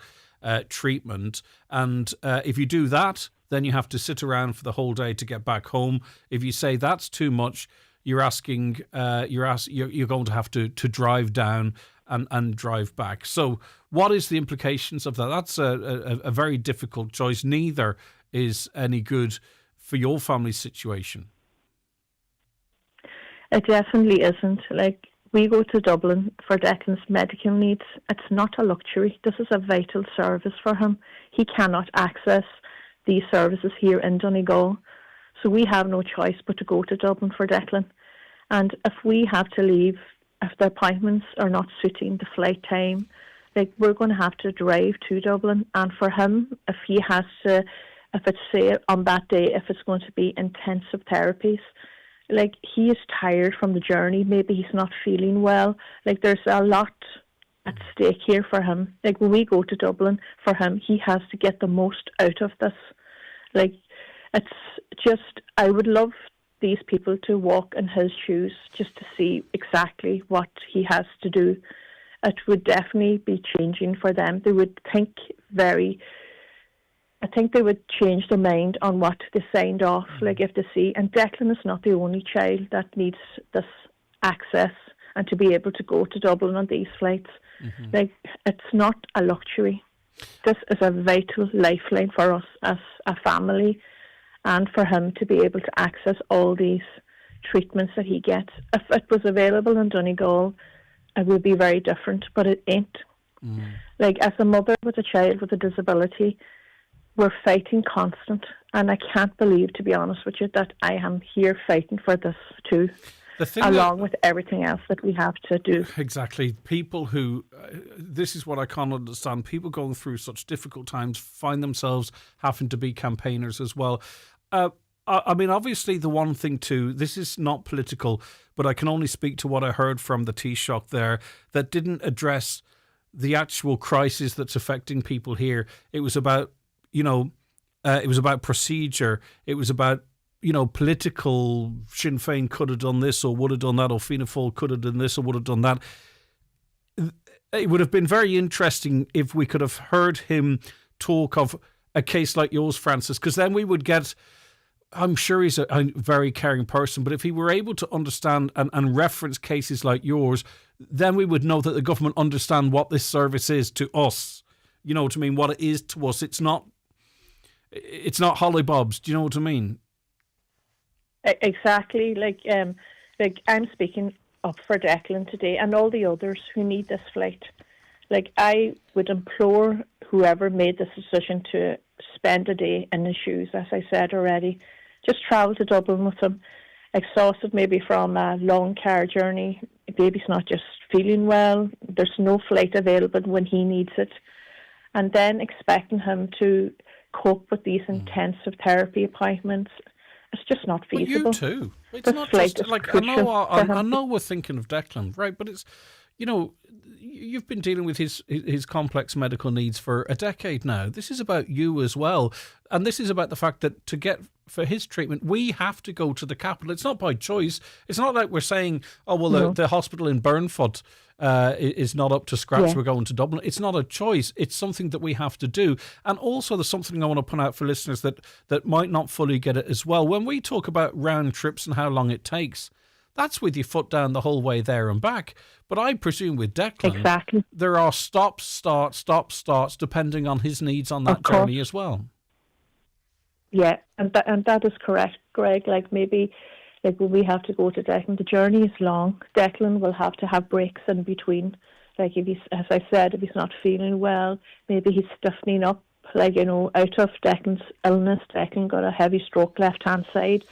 treatment. And if you do that, then you have to sit around for the whole day to get back home. If you say that's too much, you're going to have to drive down and drive back. So what is the implications of that? That's a very difficult choice. Neither is any good for your family's situation. It definitely isn't. We go to Dublin for Declan's medical needs. It's not a luxury. This is a vital service for him. He cannot access these services here in Donegal. So we have no choice but to go to Dublin for Declan. And if we have to leave, if the appointments are not suiting the flight time, we're going to have to drive to Dublin. And for him, if it's say on that day, if it's going to be intensive therapies, he is tired from the journey. Maybe he's not feeling well. There's a lot at stake here for him. When we go to Dublin for him, he has to get the most out of this. It's just, I would love these people to walk in his shoes just to see exactly what he has to do. It would definitely be changing for them. They would I think they would change their mind on what they signed off, if they see. And Declan is not the only child that needs this access and to be able to go to Dublin on these flights. Mm-hmm. It's not a luxury. This is a vital lifeline for us as a family, and for him to be able to access all these treatments that he gets. If it was available in Donegal, it would be very different, but it ain't. Mm. As a mother with a child with a disability, we're fighting constant, and I can't believe, to be honest with you, that I am here fighting for this too, along with everything else that we have to do. Exactly. People who, this is what I can't understand, people going through such difficult times find themselves having to be campaigners as well. I mean, obviously the one thing too, this is not political, but I can only speak to what I heard from the Taoiseach there, that didn't address the actual crisis that's affecting people here. It was about, it was about procedure. It was about, political, Sinn Féin could have done this or would have done that, or Fianna Fáil could have done this or would have done that. It would have been very interesting if we could have heard him talk of a case like yours, Francis, because then we would get I'm sure he's a very caring person, but if he were able to understand and reference cases like yours, then we would know that the government understand what this service is to us. You know what I mean? What it is to us. It's not hollybobs. Do you know what I mean? Exactly. Like I'm speaking up for Declan today and all the others who need this flight. Like, I would implore whoever made this decision to spend a day in his shoes, as I said already. Just travel to Dublin with him, exhausted maybe from a long car journey. Baby's not just feeling well. There's no flight available when he needs it. And then expecting him to cope with these intensive therapy appointments. It's just not feasible. But you too. It's not just like, I know we're thinking of Declan, right? But it's, you know, you've been dealing with his complex medical needs for a decade now. This is about you as well. And this is about the fact that to get for his treatment, we have to go to the capital. It's not by choice. It's not like we're saying, oh, well, the hospital in Burnfoot is not up to scratch. Yeah. We're going to Dublin. It's not a choice. It's something that we have to do. And also there's something I want to point out for listeners that might not fully get it as well. When we talk about round trips and how long it takes, that's with your foot down the whole way there and back. But I presume with Declan, there are stops, starts, depending on his needs on that journey as well. Yeah, and that is correct, Greg. Like, maybe like when we have to go to Declan, the journey is long. Declan will have to have breaks in between. Like, if he's, as I said, if he's not feeling well, maybe he's stiffening up. Like, you know, out of Declan's illness, Declan got a heavy stroke left-hand side.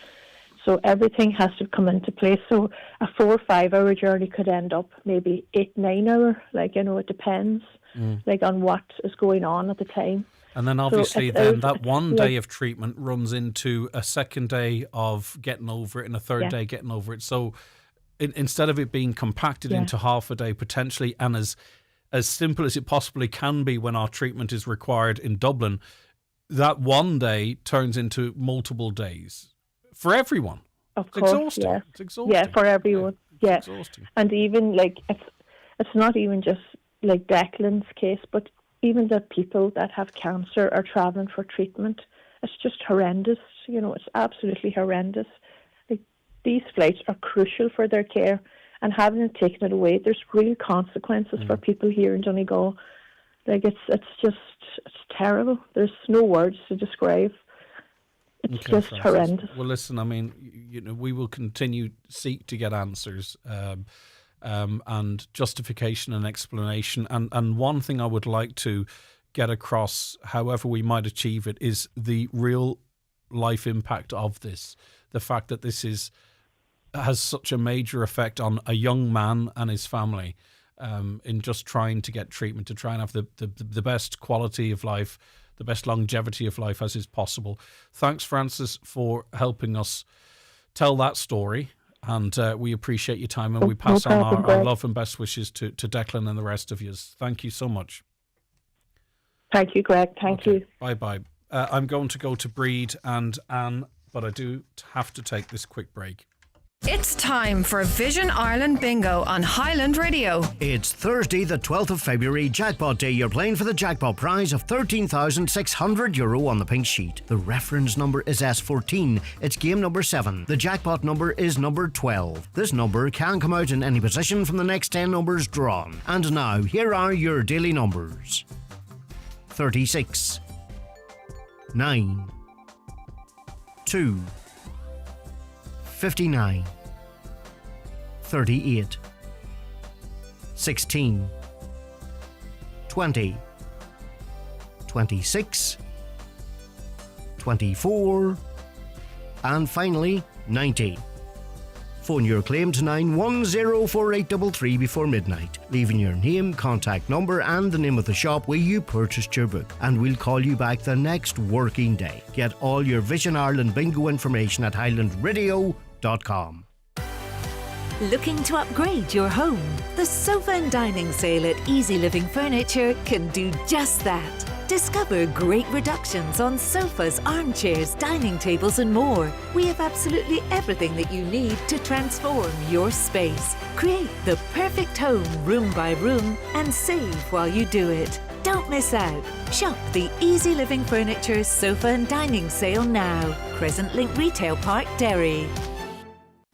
So everything has to come into place. So a 4 or 5 hour journey could end up maybe 8-9 hour. Like, you know, it depends like on what is going on at the time. And then obviously that one day of treatment runs into a second day of getting over it and a third day getting over it. So instead of it being compacted into half a day potentially, and as simple as it possibly can be when our treatment is required in Dublin, that one day turns into multiple days for everyone. Of course, exhausting. It's exhausting. Yeah, for everyone. Yeah. It's exhausting. And even like it's not even just like Declan's case, but even the people that have cancer are travelling for treatment. It's just horrendous. You know, it's absolutely horrendous. Like, these flights are crucial for their care, and having it taken away, there's real consequences for people here in Donegal. Like, it's terrible. There's no words to describe. It's just horrendous. Well, listen, I mean, you know, we will continue seek to get answers. And justification and explanation. And one thing I would like to get across, however we might achieve it, is the real life impact of this. The fact that this has such a major effect on a young man and his family in just trying to get treatment, to try and have the best quality of life, the best longevity of life as is possible. Thanks, Francis, for helping us tell that story. And we appreciate your time, and we pass on our love and best wishes to Declan and the rest of you. Thank you so much. Thank you, Greg. Thank you. Bye-bye. I'm going to go to Breed and Anne, but I do have to take this quick break. It's time for Vision Ireland Bingo on Highland Radio. It's Thursday, the 12th of February, Jackpot Day. You're playing for the jackpot prize of €13,600 on the pink sheet. The reference number is S14. It's game number 7. The jackpot number is number 12. This number can come out in any position from the next 10 numbers drawn. And now, here are your daily numbers. 36, 9, 2, 59, 38, 16, 20, 26, 24, and finally 90. Phone your claim to 9104833 before midnight, leaving your name, contact number and the name of the shop where you purchased your book, and we'll call you back the next working day. Get all your Vision Ireland bingo information at highlandradio.com. Looking to upgrade your home? The sofa and dining sale at Easy Living Furniture can do just that. Discover great reductions on sofas, armchairs, dining tables and more. We have absolutely everything that you need to transform your space. Create the perfect home room by room and save while you do it. Don't miss out. Shop the Easy Living Furniture Sofa and Dining Sale now. Crescent Link Retail Park, Derry.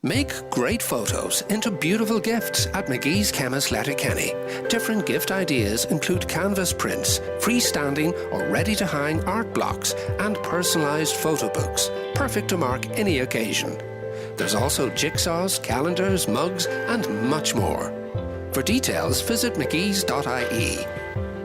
Make great photos into beautiful gifts at McGee's Chemist Letterkenny. Different gift ideas include canvas prints, freestanding or ready-to-hang art blocks, and personalised photo books, perfect to mark any occasion. There's also jigsaws, calendars, mugs, and much more. For details, visit mcgees.ie.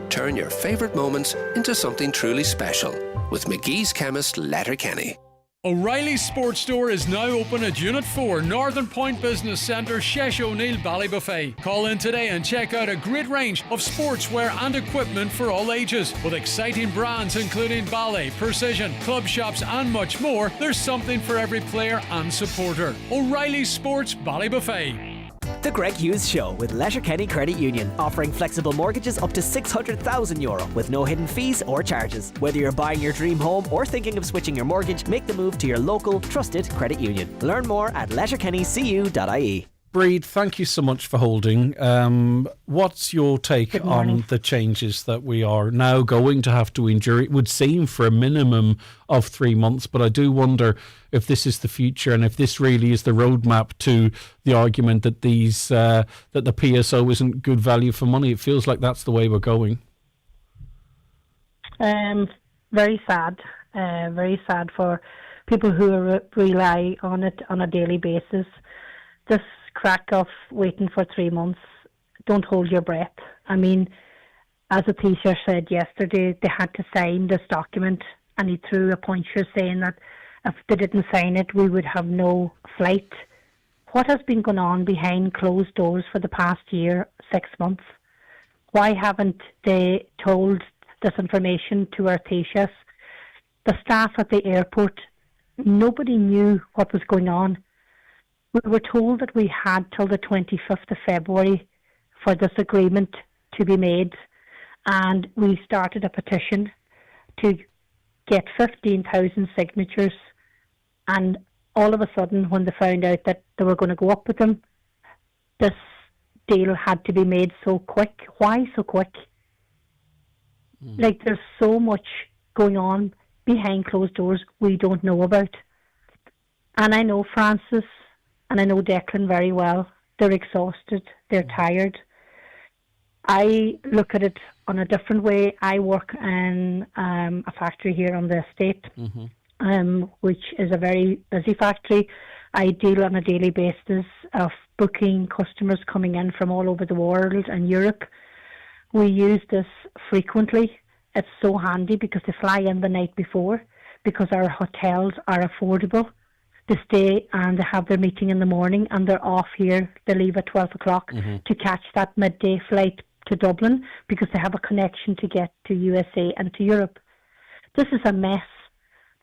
Turn your favourite moments into something truly special with McGee's Chemist Letterkenny. O'Reilly's Sports Store is now open at Unit 4, Northern Point Business Centre, Shesh O'Neill, Ballybuffet. Call in today and check out a great range of sportswear and equipment for all ages. With exciting brands including ballet, precision, club shops and much more, there's something for every player and supporter. O'Reilly's Sports, Ballybuffet. The Greg Hughes Show with Letterkenny Credit Union, offering flexible mortgages up to €600,000 with no hidden fees or charges. Whether you're buying your dream home or thinking of switching your mortgage, make the move to your local, trusted credit union. Learn more at letterkennycu.ie. Breed, thank you so much for holding. What's your take on the changes that we are now going to have to endure? It would seem for a minimum of 3 months, but I do wonder if this is the future and if this really is the roadmap to the argument that that the PSO isn't good value for money. It feels like that's the way we're going. Very sad. Very sad for people who rely on it on a daily basis. This crack of waiting for 3 months, don't hold your breath. I mean, as a teacher said yesterday, they had to sign this document, and he threw a puncture saying that if they didn't sign it, we would have no flight. What has been going on behind closed doors for the past year, 6 months? Why haven't they told this information to our Taoiseachs? The staff at the airport, nobody knew what was going on. We were told that we had till the 25th of February for this agreement to be made, and we started a petition to get 15,000 signatures, and all of a sudden when they found out that they were going to go up with them, this deal had to be made so quick. Why so quick? Like, there's so much going on behind closed doors we don't know about. And I know Francis and I know Declan very well. They're exhausted. They're tired. I look at it on a different way. I work in a factory here on the estate, which is a very busy factory. I deal on a daily basis of booking customers coming in from all over the world and Europe. We use this frequently. It's so handy because they fly in the night before, because our hotels are affordable. They stay and they have their meeting in the morning and they're off here. They leave at 12 o'clock to catch that midday flight to Dublin because they have a connection to get to USA and to Europe. This is a mess.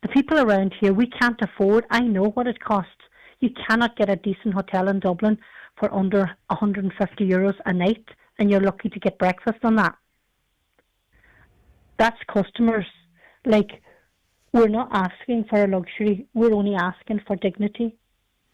The people around here, we can't afford. I know what it costs. You cannot get a decent hotel in Dublin for under €150 a night, and you're lucky to get breakfast on that. That's customers. Like, we're not asking for a luxury. We're only asking for dignity,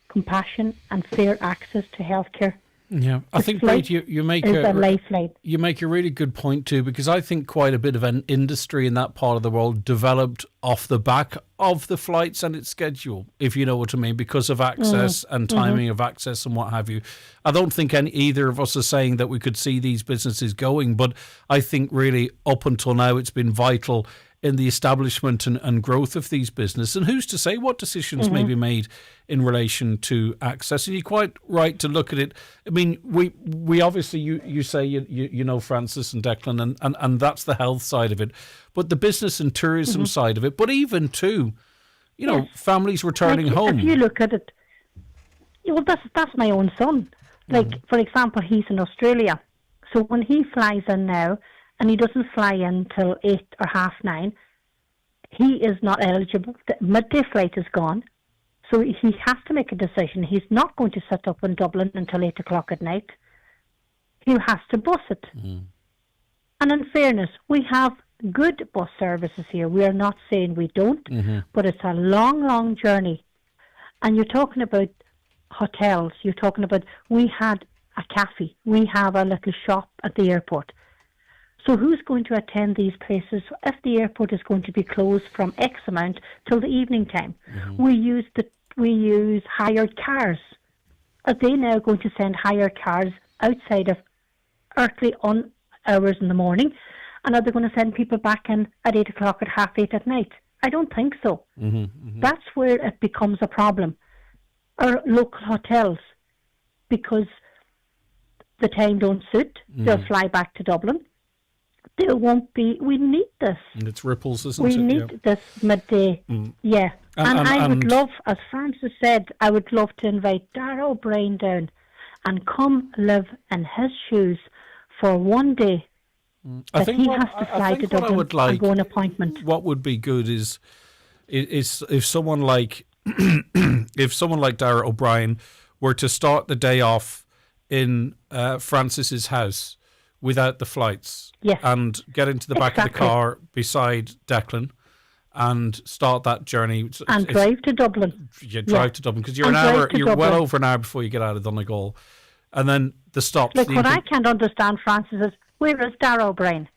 compassion, and fair access to healthcare. Yeah, I think, Brad, you make a lifeline. You make a really good point too, because I think quite a bit of an industry in that part of the world developed off the back of the flights and its schedule, if you know what I mean, because of access and timing of access and what have you. I don't think either of us are saying that we could see these businesses going, but I think really up until now it's been vital in the establishment and growth of these businesses. And who's to say what decisions may be made in relation to access? And you're quite right to look at it. I mean, we obviously, you say, you know, Francis and Declan, and that's the health side of it. But the business and tourism side of it, but even too, you know, families returning home. If you look at it, well, that's my own son. Like, for example, he's in Australia. So when he flies in now, and he doesn't fly in till 8 or 9:30, he is not eligible. The midday flight is gone. So he has to make a decision. He's not going to sit up in Dublin until 8 o'clock at night. He has to bus it. And in fairness, we have good bus services here. We are not saying we don't, but it's a long, long journey. And you're talking about hotels. You're talking about, we had a cafe. We have a little shop at the airport. So who's going to attend these places if the airport is going to be closed from X amount till the evening time? We use hired cars. Are they now going to send hired cars outside of earthly on hours in the morning, and are they going to send people back in at 8 o'clock at 8:30 at night? I don't think so. That's where it becomes a problem. Our local hotels, because the time don't suit, they'll fly back to Dublin. There won't be. We need this. And it's ripples, isn't We it? need this midday. Yeah. And I would love, as Francis said, I would love to invite Dara O'Brien down and come live in his shoes for one day. I think he what- has to I fly think to what I Dublin would like- and go on appointment. What would be good is if someone like if someone like Dara O'Brien were to start the day off in Francis's house without the flights, and get into the back of the car beside Declan and start that journey And drive to Dublin. Yeah, drive to Dublin, because you're And an drive hour. to You're well Dublin. over an hour before you get out of Donegal, and then the stops. Like, the what inter- I can't understand, Francis, is where is Dara O'Brien?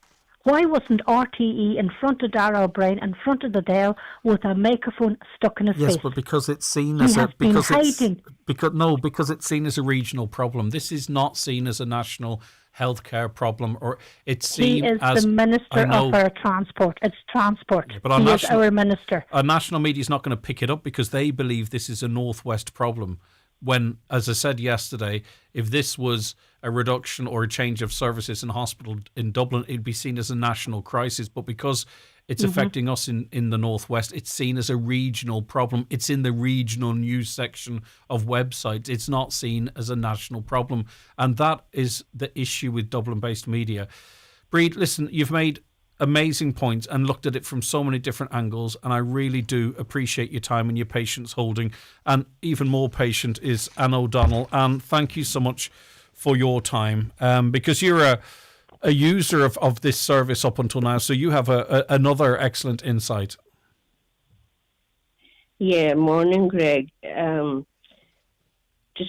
Why wasn't RTE in front of Dara O'Brien, in front of the Dale, with a microphone stuck in his Yes, face? but because it's seen He as a has been because it's hiding. because it's seen as a regional problem. This is not seen as a national healthcare problem, or it's He seen is as the minister I know, of our transport. It's transport. but our he is national- our minister. Our national media is not going to pick it up because they believe this is a northwest problem. When, as I said yesterday, if this was a reduction or a change of services in hospital in Dublin, it'd be seen as a national crisis. But because it's affecting us in the northwest, it's seen as a regional problem. It's in the regional news section of websites. It's not seen as a national problem. And that is the issue with Dublin-based media. Breed, listen, you've made amazing points and looked at it from so many different angles, and I really do appreciate your time and your patience holding. And even more patient is Anne O'Donnell. And thank you so much for your time, because you're a user of this service up until now, so you have another excellent insight. Yeah, morning, Greg. To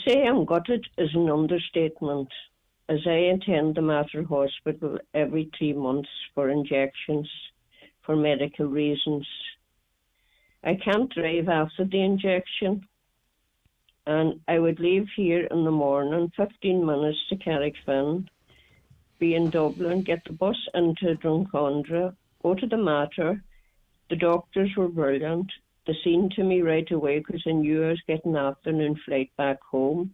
say I'm gutted is an understatement, as I attend the Mater Hospital every 3 months for injections for medical reasons. I can't drive after the injection, and I would leave here in the morning, 15 minutes to Carrickfinn, be in Dublin, get the bus into Drumcondra, go to the Mater. The doctors were brilliant. They seen to me right away because I knew I was getting an afternoon flight back home.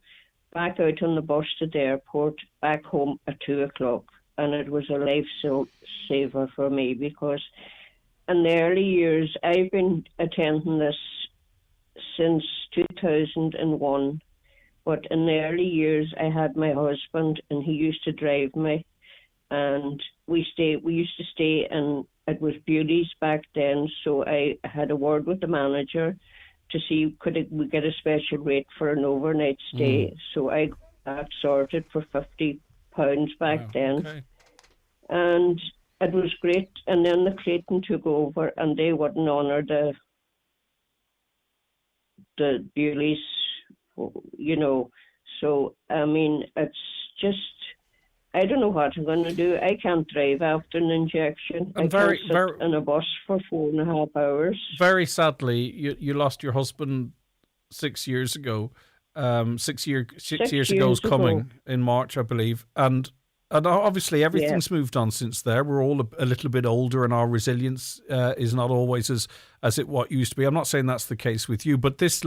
Back out on the bus to the airport, back home at 2 o'clock. And it was a lifesaver for me, because in the early years, I've been attending this since 2001. But in the early years, I had my husband, and he used to drive me. And we used to stay in, it was Beauties back then, so I had a word with the manager to see could we get a special rate for an overnight stay. So I got that sorted for £50 back then. Okay. And it was great. And then the Clayton took over, and they wouldn't honour the Bewleys, you know. So, I mean, it's just, I don't know what I'm going to do. I can't drive after an injection. And I can't sit in a bus for 4.5 hours. Very sadly, you lost your husband 6 years ago. 6 years ago is coming in March, I believe. And obviously everything's moved on since there. We're all a little bit older, and our resilience is not always as it what used to be. I'm not saying that's the case with you, but this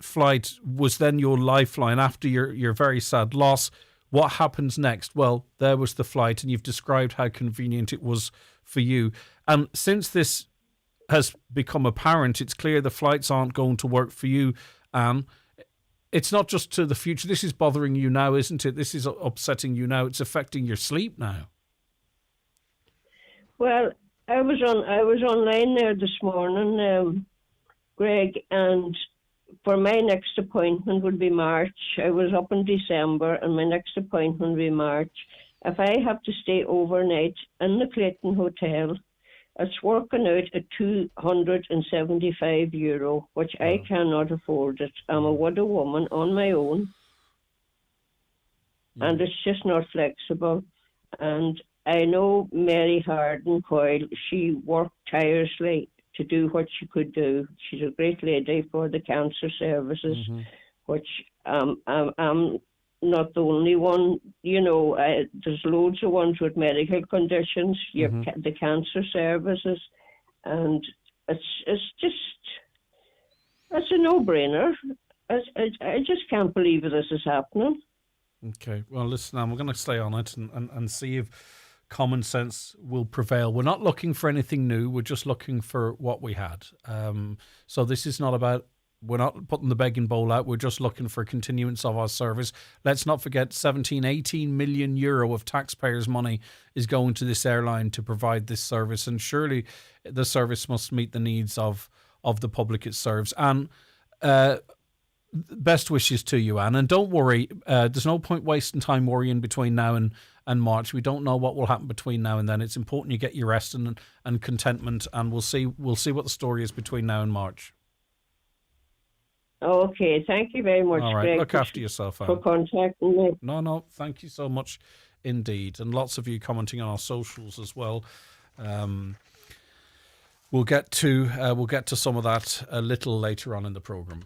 flight was then your lifeline after your very sad loss. What happens next? Well, there was the flight, and you've described how convenient it was for you. And since this has become apparent, it's clear the flights aren't going to work for you, Anne. It's not just to the future. This is bothering you now, isn't it? This is upsetting you now. It's affecting your sleep now. Well, I was online there this morning, Greg, and for my next appointment would be March. I was up in December, and my next appointment would be March. If I have to stay overnight in the Clayton Hotel, it's working out at €275, which I cannot afford it. I'm a widow woman on my own, and it's just not flexible. And I know Mary Harden, while she worked tirelessly to do what she could do. She's a great lady for the cancer services, which I'm not the only one. There's loads of ones with medical conditions, the cancer services, and it's a no-brainer. I just can't believe this is happening. Okay, well, listen, we're going to stay on it and see if common sense will prevail. We're not looking for anything new. We're just looking for what we had. So this is not about, we're not putting the begging bowl out. We're just looking for continuance of our service. Let's not forget 18 million euro of taxpayers' money is going to this airline to provide this service. And surely the service must meet the needs of the public it serves. And best wishes to you, Anne. And don't worry, there's no point wasting time worrying between now and March. We don't know what will happen between now and then. It's important you get your rest and contentment, and we'll see what the story is between now and March. Okay, thank you very much, all right, Greg, look after yourself, Anne. for contacting me. No, thank you so much indeed, and lots of you commenting on our socials as well. We'll get to some of that a little later on in the programme.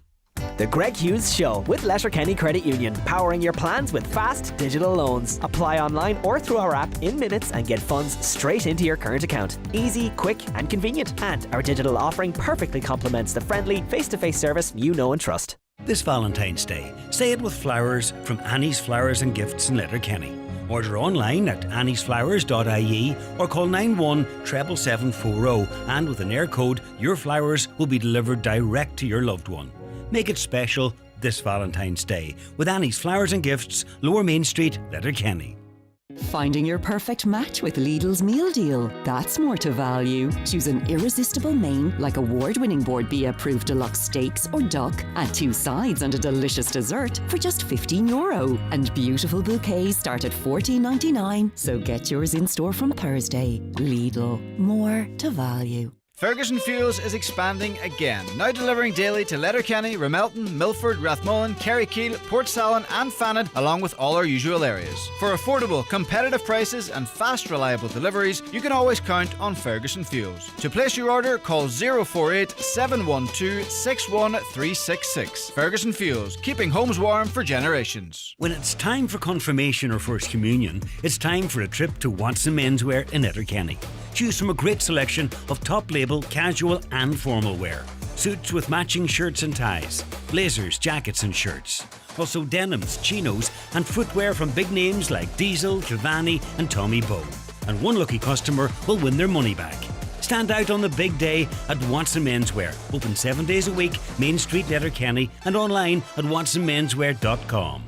The Greg Hughes Show with Letterkenny Credit Union, powering your plans with fast digital loans. Apply online or through our app in minutes and get funds straight into your current account. Easy, quick and convenient. And our digital offering perfectly complements the friendly face-to-face service you know and trust. This Valentine's Day, say it with flowers from Annie's Flowers and Gifts in Letterkenny. Order online at anniesflowers.ie or call 917740, and with an air code, your flowers will be delivered direct to your loved one. Make it special this Valentine's Day with Annie's Flowers and Gifts, Lower Main Street, Letterkenny. Finding your perfect match with Lidl's meal deal. That's more to value. Choose an irresistible main like award-winning Board B approved deluxe steaks or duck. Add 2 sides and a delicious dessert for just €15. And beautiful bouquets start at $14.99. So get yours in store from Thursday. Lidl. More to value. Ferguson Fuels is expanding again, now delivering daily to Letterkenny, Ramelton, Milford, Rathmullen, Kerrykeel, Portsalon and Fannin, along with all our usual areas. For affordable, competitive prices and fast, reliable deliveries, you can always count on Ferguson Fuels. To place your order, call 048 712 61366. Ferguson Fuels, keeping homes warm for generations. When it's time for confirmation or First Communion, it's time for a trip to Watson Menswear in Letterkenny. Choose from a great selection of top label, casual and formal wear. Suits with matching shirts and ties, blazers, jackets and shirts. Also denims, chinos and footwear from big names like Diesel, Giovanni and Tommy Bow. And one lucky customer will win their money back. Stand out on the big day at Watson Menswear. Open 7 days a week, Main Street, Letterkenny, and online at watsonmenswear.com.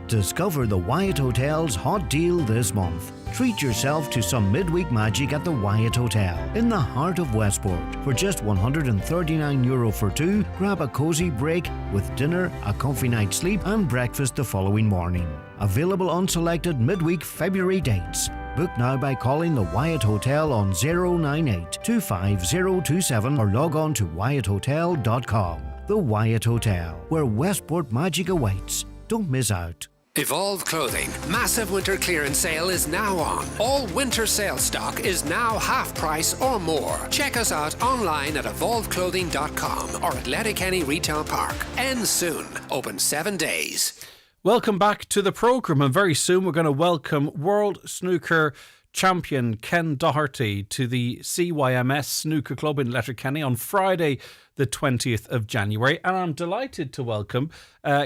Discover the Wyatt Hotel's hot deal this month. Treat yourself to some midweek magic at the Wyatt Hotel in the heart of Westport. For just €139 for 2, grab a cosy break with dinner, a comfy night's sleep and breakfast the following morning. Available on selected midweek February dates. Book now by calling the Wyatt Hotel on 098 25027 or log on to wyatthotel.com. The Wyatt Hotel, where Westport magic awaits. Don't miss out. Evolve Clothing massive winter clearance sale is now on. All winter sale stock is now half price or more. Check us out online at evolveclothing.com or at Letterkenny Retail Park. Ends soon. Open 7 days. Welcome back to the programme, and very soon we're going to welcome World Snooker champion Ken Doherty to the CYMS Snooker Club in Letterkenny on Friday the 20th of January, and I'm delighted to welcome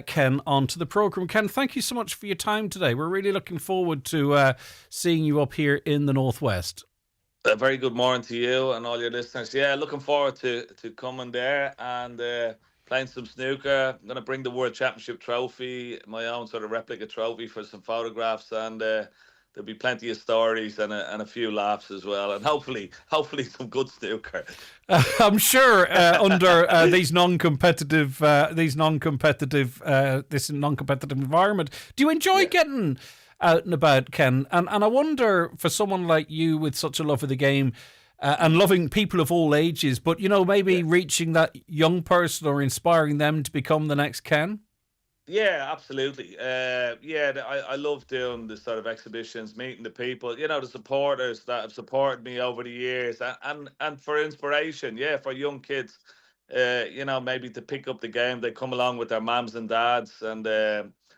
Ken onto the programme. Ken, thank you so much for your time today. We're really looking forward to seeing you up here in the Northwest. A very good morning to you and all your listeners. Yeah, looking forward to coming there and playing some snooker. I'm going to bring the World Championship trophy, my own sort of replica trophy, for some photographs, and there'll be plenty of stories and a few laughs as well, and hopefully some good snooker. I'm sure under this non-competitive environment. Do you enjoy getting out and about, Ken? And I wonder, for someone like you with such a love of the game and loving people of all ages, but maybe reaching that young person or inspiring them to become the next Ken. Yeah, absolutely. I love doing the sort of exhibitions, meeting the people, the supporters that have supported me over the years, and for inspiration, for young kids, maybe to pick up the game, they come along with their mums and dads, and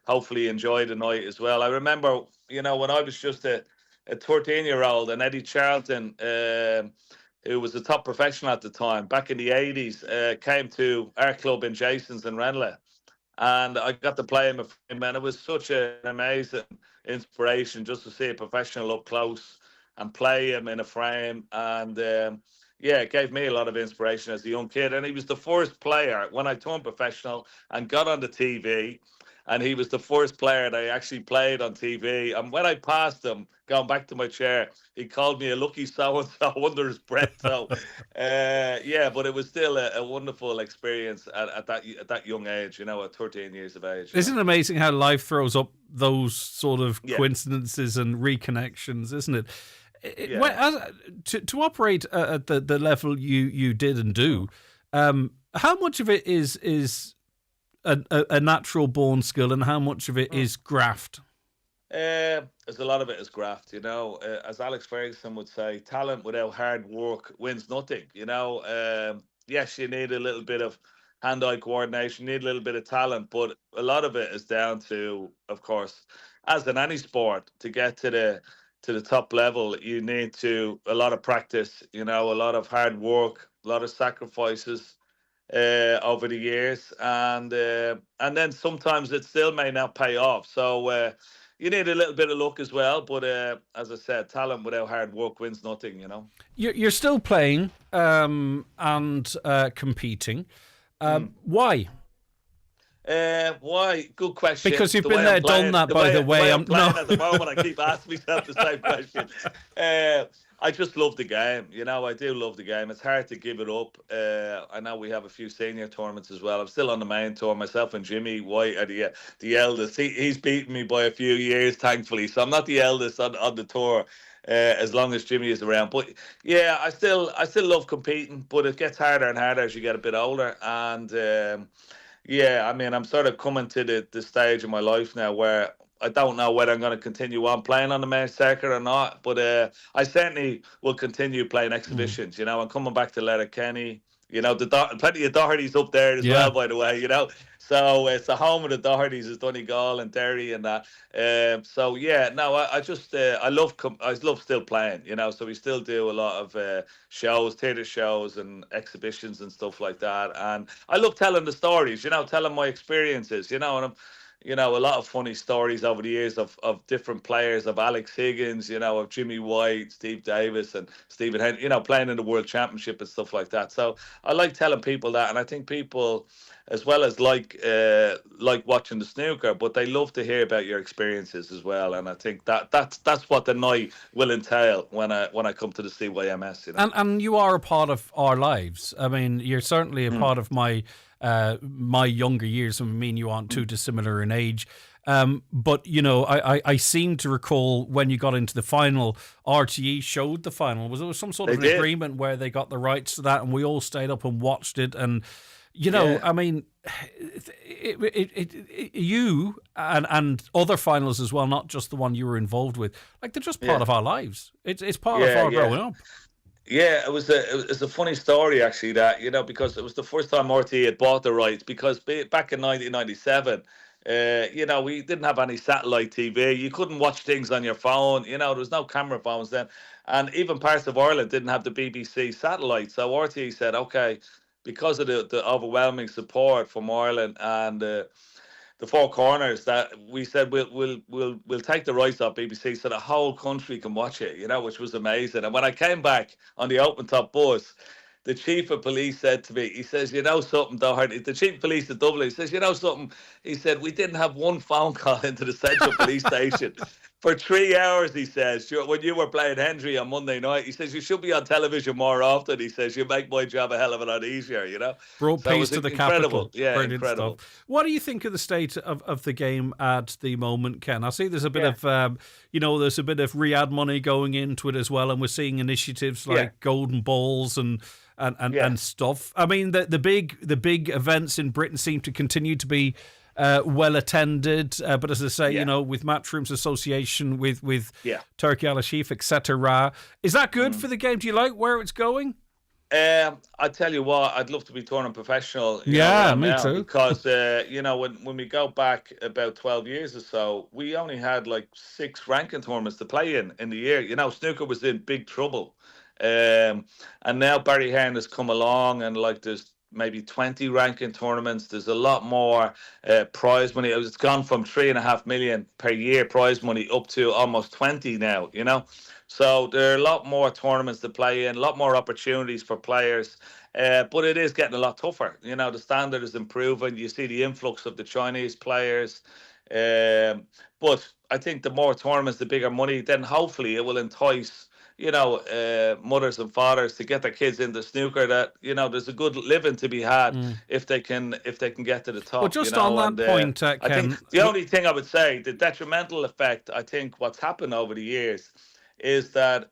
hopefully enjoy the night as well. I remember, when I was just a 13-year-old, and Eddie Charlton, who was a top professional at the time, back in the 80s, came to our club in Jason's in Ranelagh. And I got to play him, and it was such an amazing inspiration just to see a professional up close and play him in a frame. And it gave me a lot of inspiration as a young kid. And he was the first player when I turned professional and got on the TV. And he was the first player that I actually played on TV. And when I passed him, going back to my chair, he called me a lucky so-and-so under his breath. So, but it was still a wonderful experience at that young age, at 13 years of age. Isn't it amazing how life throws up those sort of coincidences and reconnections, isn't it? To operate at the level you did and do, how much of it is a natural born skill, and how much of it is graft? There's a lot of it is graft, as Alex Ferguson would say, talent without hard work wins nothing. Yes, you need a little bit of hand-eye coordination, you need a little bit of talent, but a lot of it is down to, of course, as in any sport, to get to the top level, you need a lot of practice, a lot of hard work, a lot of sacrifices over the years, and then sometimes it still may not pay off. So you need a little bit of luck as well. But as I said, talent without hard work wins nothing. You're still playing and competing. Why? Why? Good question. Because you've been there, done that. By the way, I'm playing at the moment. I keep asking myself the same question. I just love the game. I do love the game. It's hard to give it up. I know we have a few senior tournaments as well. I'm still on the main tour. Myself and Jimmy White are the eldest. He's beaten me by a few years, thankfully. So I'm not the eldest on the tour. As long as Jimmy is around, but I still love competing. But it gets harder and harder as you get a bit older. And I'm sort of coming to the stage in my life now where I don't know whether I'm going to continue on playing on the main circuit or not, but I certainly will continue playing exhibitions. I'm coming back to Letterkenny. Plenty of Doherty's up there as well, by the way. So it's the home of the Doherty's, is Donegal and Derry and that. I love still playing. So we still do a lot of shows, theatre shows and exhibitions and stuff like that. And I love telling the stories. Telling my experiences. And I'm. A lot of funny stories over the years of different players, of Alex Higgins, of Jimmy White, Steve Davis and Stephen Henry, playing in the World Championship and stuff like that. So I like telling people that, and I think people as well as like watching the snooker, but they love to hear about your experiences as well. And I think that's what the night will entail when I come to the CYMS. And you are a part of our lives. I mean, you're certainly a part of my younger years. I mean, you aren't too dissimilar in age. But, I seem to recall when you got into the final, RTE showed the final. Was there some sort of an agreement where they got the rights to that and we all stayed up and watched it? And, I mean, you and other finals as well, not just the one you were involved with, like they're just part of our lives. It's part of our growing up. Yeah, it was a funny story actually that, because it was the first time RTE had bought the rights, because back in 1997, we didn't have any satellite TV. You couldn't watch things on your phone. There was no camera phones then. And even parts of Ireland didn't have the BBC satellite. So RTE said, okay, because of the overwhelming support from Ireland and the Four Corners, that we said we'll take the rights off BBC so the whole country can watch it, which was amazing. And when I came back on the open top bus, the chief of police said to me, he says, something, Doherty, the chief of police of Dublin, he says, something, he said, we didn't have one phone call into the central police station for 3 hours, he says, when you were playing Hendry on Monday night. He says, you should be on television more often. He says, you make my job a hell of a lot easier, Brought peace to the capital. Yeah, Brilliant incredible. Stuff. What do you think of the state of the game at the moment, Ken? I see there's a bit of, there's a bit of Riyadh money going into it as well, and we're seeing initiatives like golden balls and stuff. I mean, the big events in Britain seem to continue to be well attended. But as I say, you know, with Matchrooms Association, with Turkey Al Ashif, etc. Is that good for the game? Do you like where it's going? I tell you what, I'd love to be turning professional. Me too. Because you know, when we go back about 12 years or so, we only had like 6 ranking tournaments to play in the year. You know, snooker was in big trouble, and now Barry Hearn has come along, and like there's maybe 20 ranking tournaments. There's a lot more prize money. It's gone from 3.5 million per year prize money up to almost 20 now. You know. So there are a lot more tournaments to play in, a lot more opportunities for players, but it is getting a lot tougher. You know, the standard is improving. You see the influx of the Chinese players. But I think the more tournaments, the bigger money, then hopefully it will entice, you know, mothers and fathers to get their kids into snooker, that, you know, there's a good living to be had if they can get to the top. Well, just you know? on that point, Ken, I think the only thing I would say, the detrimental effect, I think what's happened over the years is that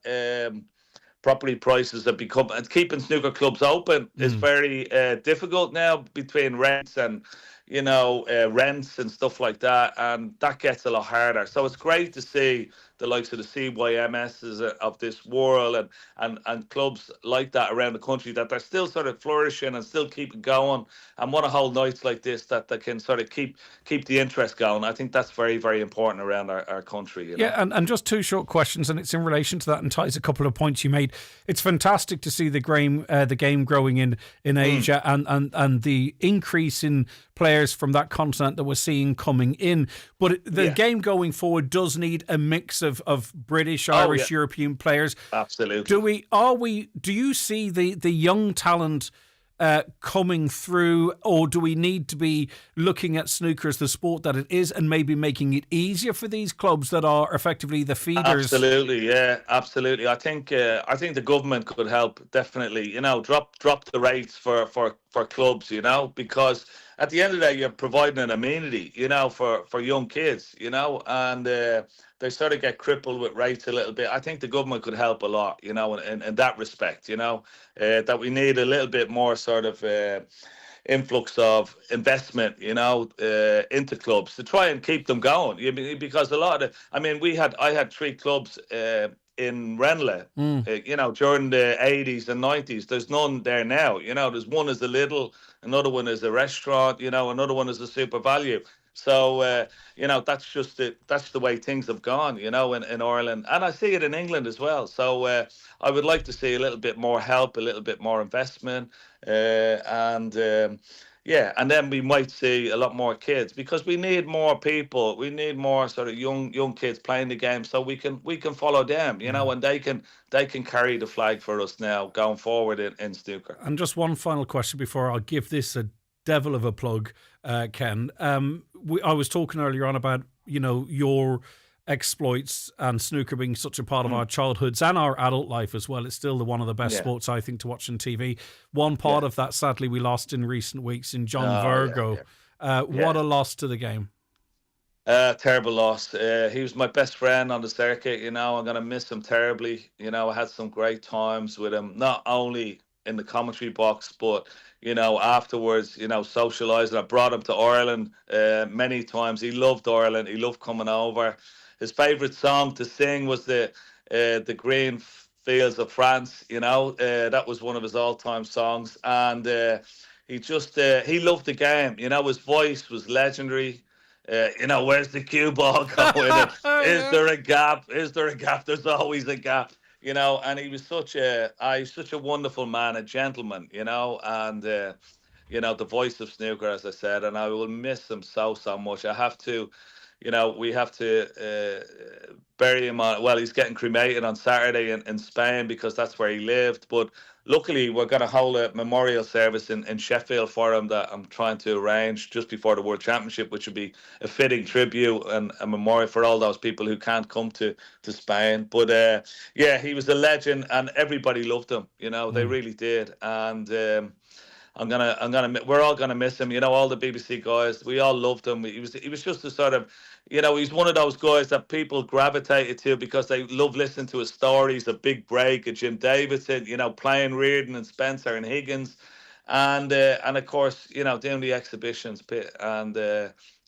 property prices have become, and keeping snooker clubs open is very difficult now, between rents and, you know, rents and stuff like that, and that gets a lot harder. So it's great to see the likes of the CYMSs of this world and clubs like that around the country, that they're still sort of flourishing and still keep going, and want to hold nights like this that can sort of keep the interest going. I think that's very, very important around our country. You know? Yeah, and just 2 short questions, and it's in relation to that and ties a couple of points you made. It's fantastic to see the game growing in Asia and the increase in players from that continent that we're seeing coming in. But the game going forward does need a mix of British, Irish, European players. Absolutely. Do you see the young talent coming through, or do we need to be looking at snooker as the sport that it is and maybe making it easier for these clubs that are effectively the feeders? Absolutely, yeah, absolutely. I think the government could help, definitely. You know, drop the rates for clubs, you know, because at the end of the day, you're providing an amenity, you know, for young kids, you know, and they sort of get crippled with rates a little bit. I think the government could help a lot, you know, in that respect, you know, that we need a little bit more sort of influx of investment, you know, into clubs to try and keep them going. Because a lot of I had 3 clubs in Renla, you know, during the 80s and 90s. There's none there now, you know. There's one is a Lidl, another one is a restaurant, you know, another one is a Super Value. So, you know, that's the way things have gone, you know, in Ireland. And I see it in England as well. So I would like to see a little bit more help, a little bit more investment. And then we might see a lot more kids, because we need more people. We need more sort of young kids playing the game, so we can follow them, you know, and they can carry the flag for us now going forward in snooker. And just one final question before I'll give this a devil of a plug, Ken. I was talking earlier on about, you know, your exploits and snooker being such a part of our childhoods and our adult life as well. It's still one of the best sports, I think, to watch on TV. One part of that, sadly, we lost in recent weeks in John Virgo. What a loss to the game. Terrible loss. He was my best friend on the circuit, you know. I'm going to miss him terribly. You know, I had some great times with him, not only in the commentary box, but, you know, afterwards, you know, socialising. I brought him to Ireland many times. He loved Ireland. He loved coming over. His favourite song to sing was the Green Fields of France, you know. That was one of his all-time songs. And he loved the game. You know, his voice was legendary. You know, where's the cue ball going? Is there a gap? Is there a gap? There's always a gap. You know, and he was such a wonderful man, a gentleman, you know, and, you know, the voice of snooker, as I said, and I will miss him so much. I have to, you know, we have to bury him he's getting cremated on Saturday in Spain, because that's where he lived. But luckily, we're going to hold a memorial service in Sheffield for him that I'm trying to arrange just before the World Championship, which would be a fitting tribute and a memorial for all those people who can't come to Spain. But he was a legend, and everybody loved him. You know, they really did. And we're all gonna miss him. You know, all the BBC guys, we all loved him. He was just a sort of, you know, he's one of those guys that people gravitated to because they love listening to his stories. A Big Break, a Jim Davidson, you know, playing Reardon and Spencer and Higgins, And of course, doing the exhibitions, and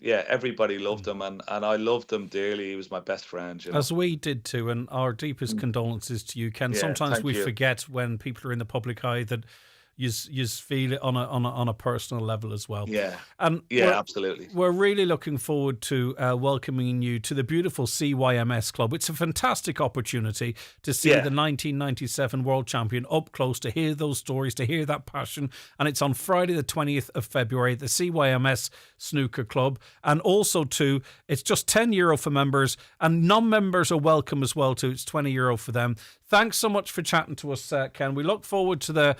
everybody loved him, and I loved him dearly. He was my best friend. As we did too, and our deepest condolences to you, Ken. Yeah, Sometimes we thank you. forget when people are in the public eye that you feel it on a personal level as well. Yeah, and absolutely. We're really looking forward to welcoming you to the beautiful CYMS Club. It's a fantastic opportunity to see the 1997 world champion up close, to hear those stories, to hear that passion. And it's on Friday the 20th of February, the CYMS Snooker Club. And also too, it's just €10 for members, and non-members are welcome as well too. It's €20 for them. Thanks so much for chatting to us, Ken. We look forward to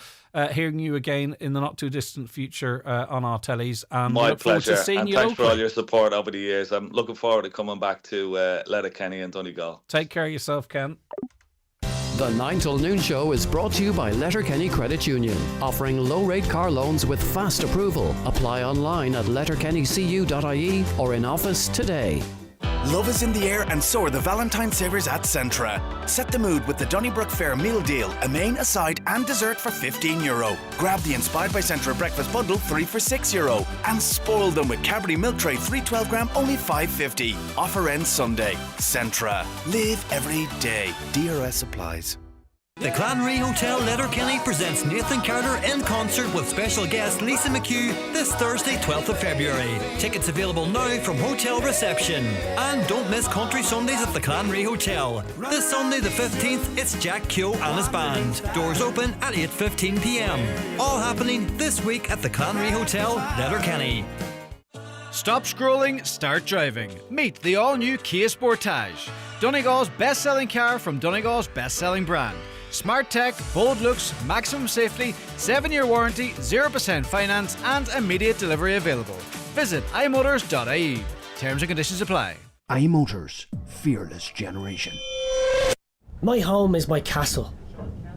hearing you again in the not too distant future on our tellies. And My look forward pleasure. to seeing And you thanks for locally. all your support over the years. I'm looking forward to coming back to Letterkenny and Donegal. Take care of yourself, Ken. The 9 till noon show is brought to you by Letterkenny Credit Union, offering low-rate car loans with fast approval. Apply online at letterkennycu.ie or in office today. Love is in the air, and so are the Valentine savers at Centra. Set the mood with the Donnybrook Fair meal deal, a main, a side and dessert for €15. Grab the Inspired by Centra breakfast bundle 3 for €6, and spoil them with Cadbury milk tray 312 gram only $5.50. Offer ends Sunday. Centra. Live every day. DRS applies. The Clanry Hotel Letterkenny presents Nathan Carter in concert with special guest Lisa McHugh this Thursday 12th of February. Tickets available now from hotel reception. And don't miss Country Sundays at the Clanry Hotel. This Sunday the 15th, it's Jack Keogh and his band. Doors open at 8:15 p.m. All happening this week at the Clanry Hotel Letterkenny. Stop scrolling, start driving. Meet the all-new Kia Sportage, Donegal's best-selling car from Donegal's best-selling brand. Smart tech, bold looks, maximum safety, 7-year warranty, 0% finance and immediate delivery available. Visit imotors.ie. Terms and conditions apply. iMotors, fearless generation. My home is my castle.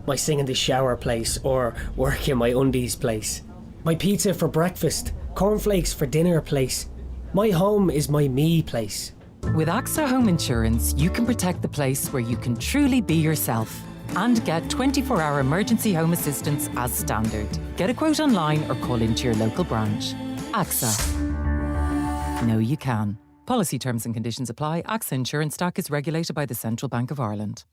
My sing in the shower place, or work in my undies place. My pizza for breakfast, cornflakes for dinner place. My home is my me place. With AXA Home Insurance, you can protect the place where you can truly be yourself and get 24-hour emergency home assistance as standard. Get a quote online or call into your local branch. AXA. Know you can. Policy terms and conditions apply. AXA Insurance Stock is regulated by the Central Bank of Ireland.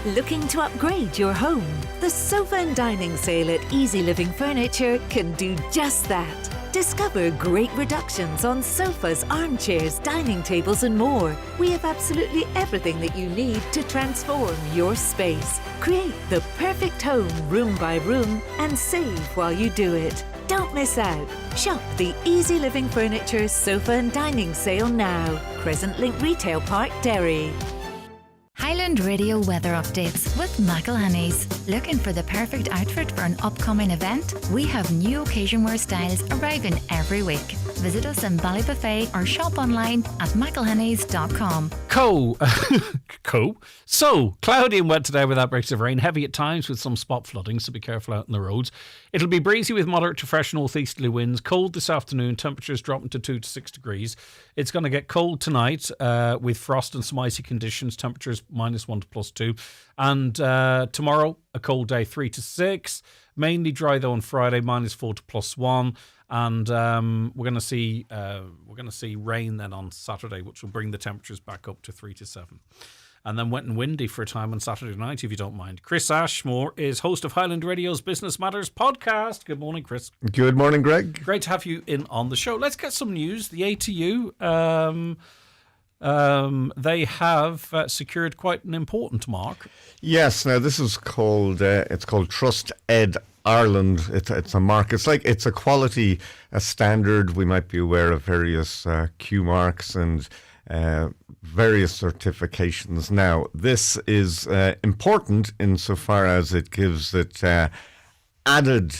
Looking to upgrade your home? The Sofa and Dining Sale at Easy Living Furniture can do just that. Discover great reductions on sofas, armchairs, dining tables and more. We have absolutely everything that you need to transform your space. Create the perfect home room by room and save while you do it. Don't miss out. Shop the Easy Living Furniture Sofa and Dining Sale now. Crescent Link Retail Park, Derry. Highland Radio weather updates with McElhenney's. Looking for the perfect outfit for an upcoming event? We have new occasion wear styles arriving every week. Visit us in Ballybuffet or shop online at mcelhenneys.com. So, cloudy and wet today with outbreaks of rain. Heavy at times with some spot flooding, so be careful out on the roads. It'll be breezy with moderate to fresh northeasterly winds. Cold this afternoon, temperatures dropping to 2 to 6 degrees. It's going to get cold tonight with frost and some icy conditions, temperatures -1 to +2. And tomorrow, a cold day, 3 to 6. Mainly dry though on Friday, -4 to +1. And we're going to see rain then on Saturday, which will bring the temperatures back up to 3 to 7. And then wet and windy for a time on Saturday night, if you don't mind. Chris Ashmore is host of Highland Radio's Business Matters podcast. Good morning, Chris. Good morning, Greg. Great to have you in on the show. Let's get some news. The ATU, they have secured quite an important mark. Yes. Now this is called it's called Trust Ed Ireland. It's a mark. It's a quality, a standard. We might be aware of various Q marks and various certifications. Now this is important insofar as it gives it added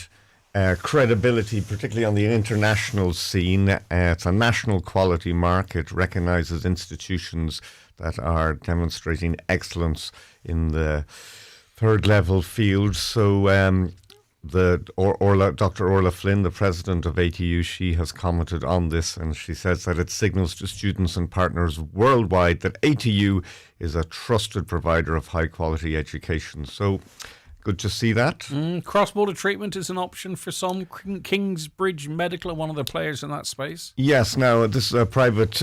credibility, particularly on the international scene. It's a national quality mark. It recognises institutions that are demonstrating excellence in the third level field. So Dr. Orla Flynn, the president of ATU, she has commented on this, and she says that it signals to students and partners worldwide that ATU is a trusted provider of high quality education. So good to see that. Cross-border treatment is an option for some. Kingsbridge Medical are one of the players in that space. Yes, now this is a private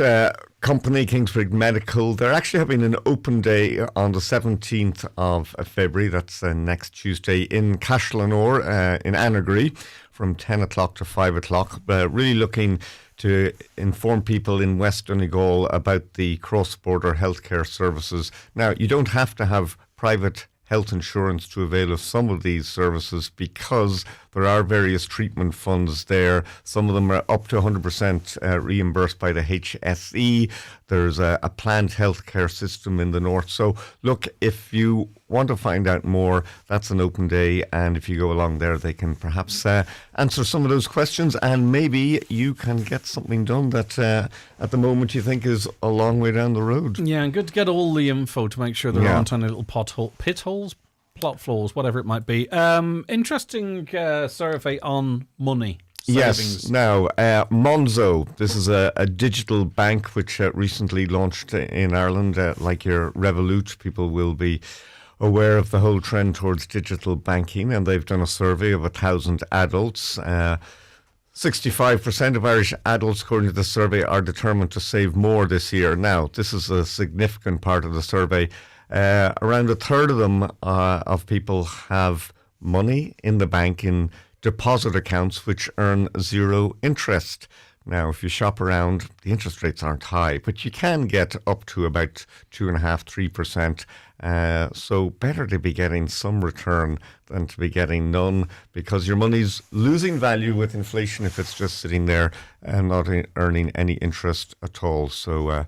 company, Kingsbridge Medical. They're actually having an open day on the 17th of February. That's next Tuesday in Cashlanore in Annagree from 10 o'clock to 5 o'clock. Really looking to inform people in West Donegal about the cross-border healthcare services. Now, you don't have to have private health insurance to avail of some of these services because there are various treatment funds there. Some of them are up to 100% reimbursed by the HSE. There's a planned healthcare system in the north. So look, if you want to find out more, that's an open day, and if you go along there, they can perhaps answer some of those questions, and maybe you can get something done that at the moment you think is a long way down the road. Yeah, and good to get all the info to make sure there aren't any little pit holes, plot flaws, whatever it might be. Interesting survey on money. Savings. Yes. Now, Monzo, this is a digital bank which recently launched in Ireland. Like your Revolut, people will be aware of the whole trend towards digital banking, and they've done a survey of 1,000 adults. 65% of Irish adults, according to the survey, are determined to save more this year. Now, this is a significant part of the survey. Around a third of them, of people, have money in the bank in deposit accounts which earn zero interest. Now, if you shop around, the interest rates aren't high, but you can get up to about 2.5%, 3%. So better to be getting some return than to be getting none, because your money's losing value with inflation if it's just sitting there and not earning any interest at all. So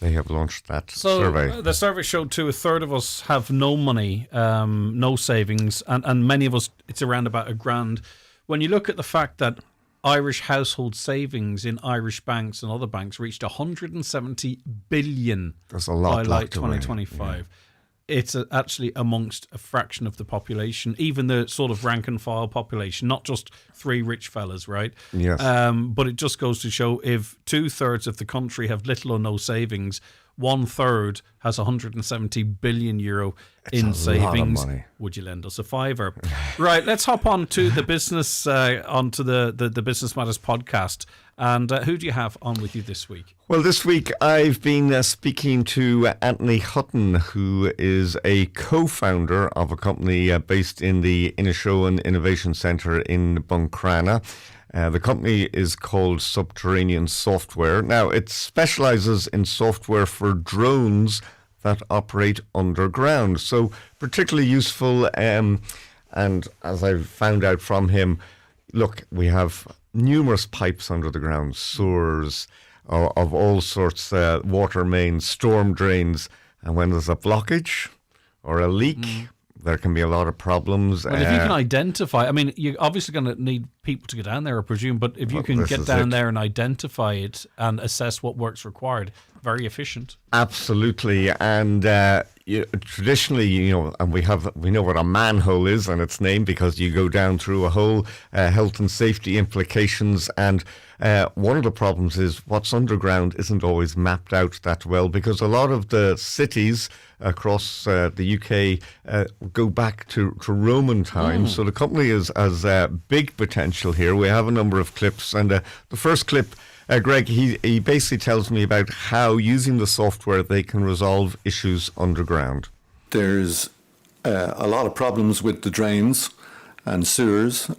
they have launched that survey. The survey showed a third of us have no money, no savings, and many of us, it's around about £1,000. When you look at the fact that Irish household savings in Irish banks and other banks reached 170 billion That's a lot by 2025. Yeah. It's actually amongst a fraction of the population, even the sort of rank and file population, not just three rich fellas, right? Yes. But it just goes to show, if 2/3 of the country have little or no savings, 1/3 has 170 billion euro in savings. Lot of money. Would you lend us a fiver? Right, let's hop on to the business, onto the Business Matters podcast. And who do you have on with you this week? Well, this week I've been speaking to Anthony Hutton, who is a co-founder of a company based in the Inishowen Innovation Centre in Buncrana. The company is called Subterranean Software. Now, it specialises in software for drones that operate underground. So particularly useful, and as I found out from him, look, we have numerous pipes under the ground, sewers of all sorts, water mains, storm drains, and when there's a blockage or a leak, there can be a lot of problems. Well, if you can identify, I mean, you're obviously going to need people to get down there, I presume, but if you can get down there and identify it and assess what work's required, very efficient. Absolutely. And traditionally, and we know what a manhole is and its name, because you go down through a hole, health and safety implications. And one of the problems is what's underground isn't always mapped out that well, because a lot of the cities across the UK go back to Roman times. So the company has big potential here. We have a number of clips, and the first clip, Greg, he basically tells me about how, using the software, they can resolve issues underground. There's a lot of problems with the drains and sewers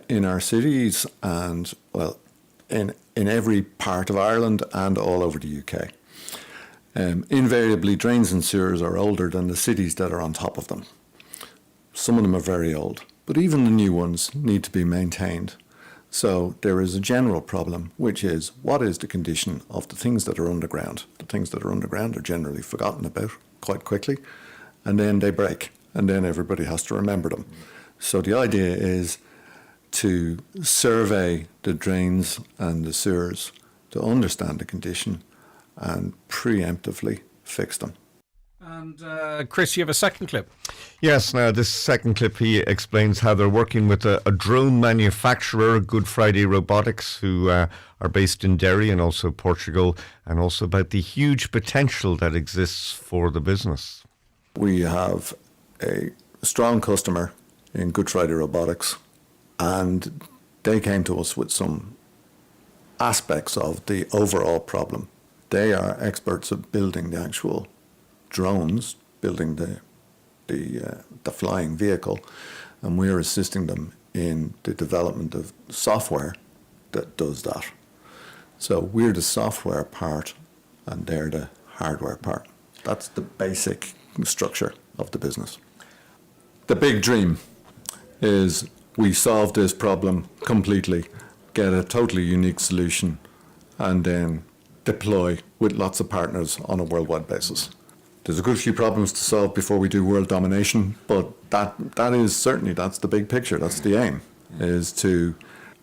in our cities, and, well, in every part of Ireland and all over the UK. Invariably, drains and sewers are older than the cities that are on top of them. Some of them are very old, but even the new ones need to be maintained. So there is a general problem, which is, what is the condition of the things that are underground? The things that are underground are generally forgotten about quite quickly, and then they break, and then everybody has to remember them. So the idea is to survey the drains and the sewers to understand the condition and preemptively fix them. And Chris, you have a second clip. Yes, now this second clip, he explains how they're working with a drone manufacturer, Good Friday Robotics, who are based in Derry and also Portugal, and also about the huge potential that exists for the business. We have a strong customer in Good Friday Robotics, and they came to us with some aspects of the overall problem. They are experts at building the actual drones, building the flying vehicle, and we're assisting them in the development of software that does that. So we're the software part and they're the hardware part. That's the basic structure of the business. The big dream is we solve this problem completely, get a totally unique solution, and then deploy with lots of partners on a worldwide basis. There's a good few problems to solve before we do world domination, but that is certainly, that's the big picture, that's the aim, is to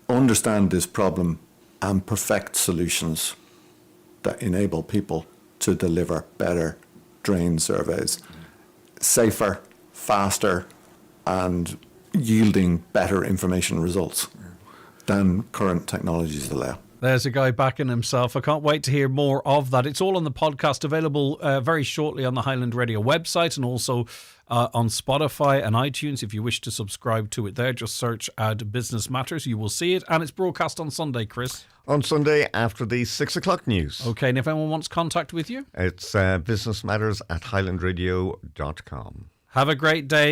understand this problem and perfect solutions that enable people to deliver better drain surveys, safer, faster, and yielding better information results than current technologies allow. There's a guy backing himself. I can't wait to hear more of that. It's all on the podcast, available very shortly on the Highland Radio website and also on Spotify and iTunes. If you wish to subscribe to it there, just search Ad Business Matters. You will see it. And it's broadcast on Sunday, Chris. On Sunday after the 6 o'clock news. Okay, and if anyone wants contact with you? It's businessmatters@highlandradio.com. Have a great day.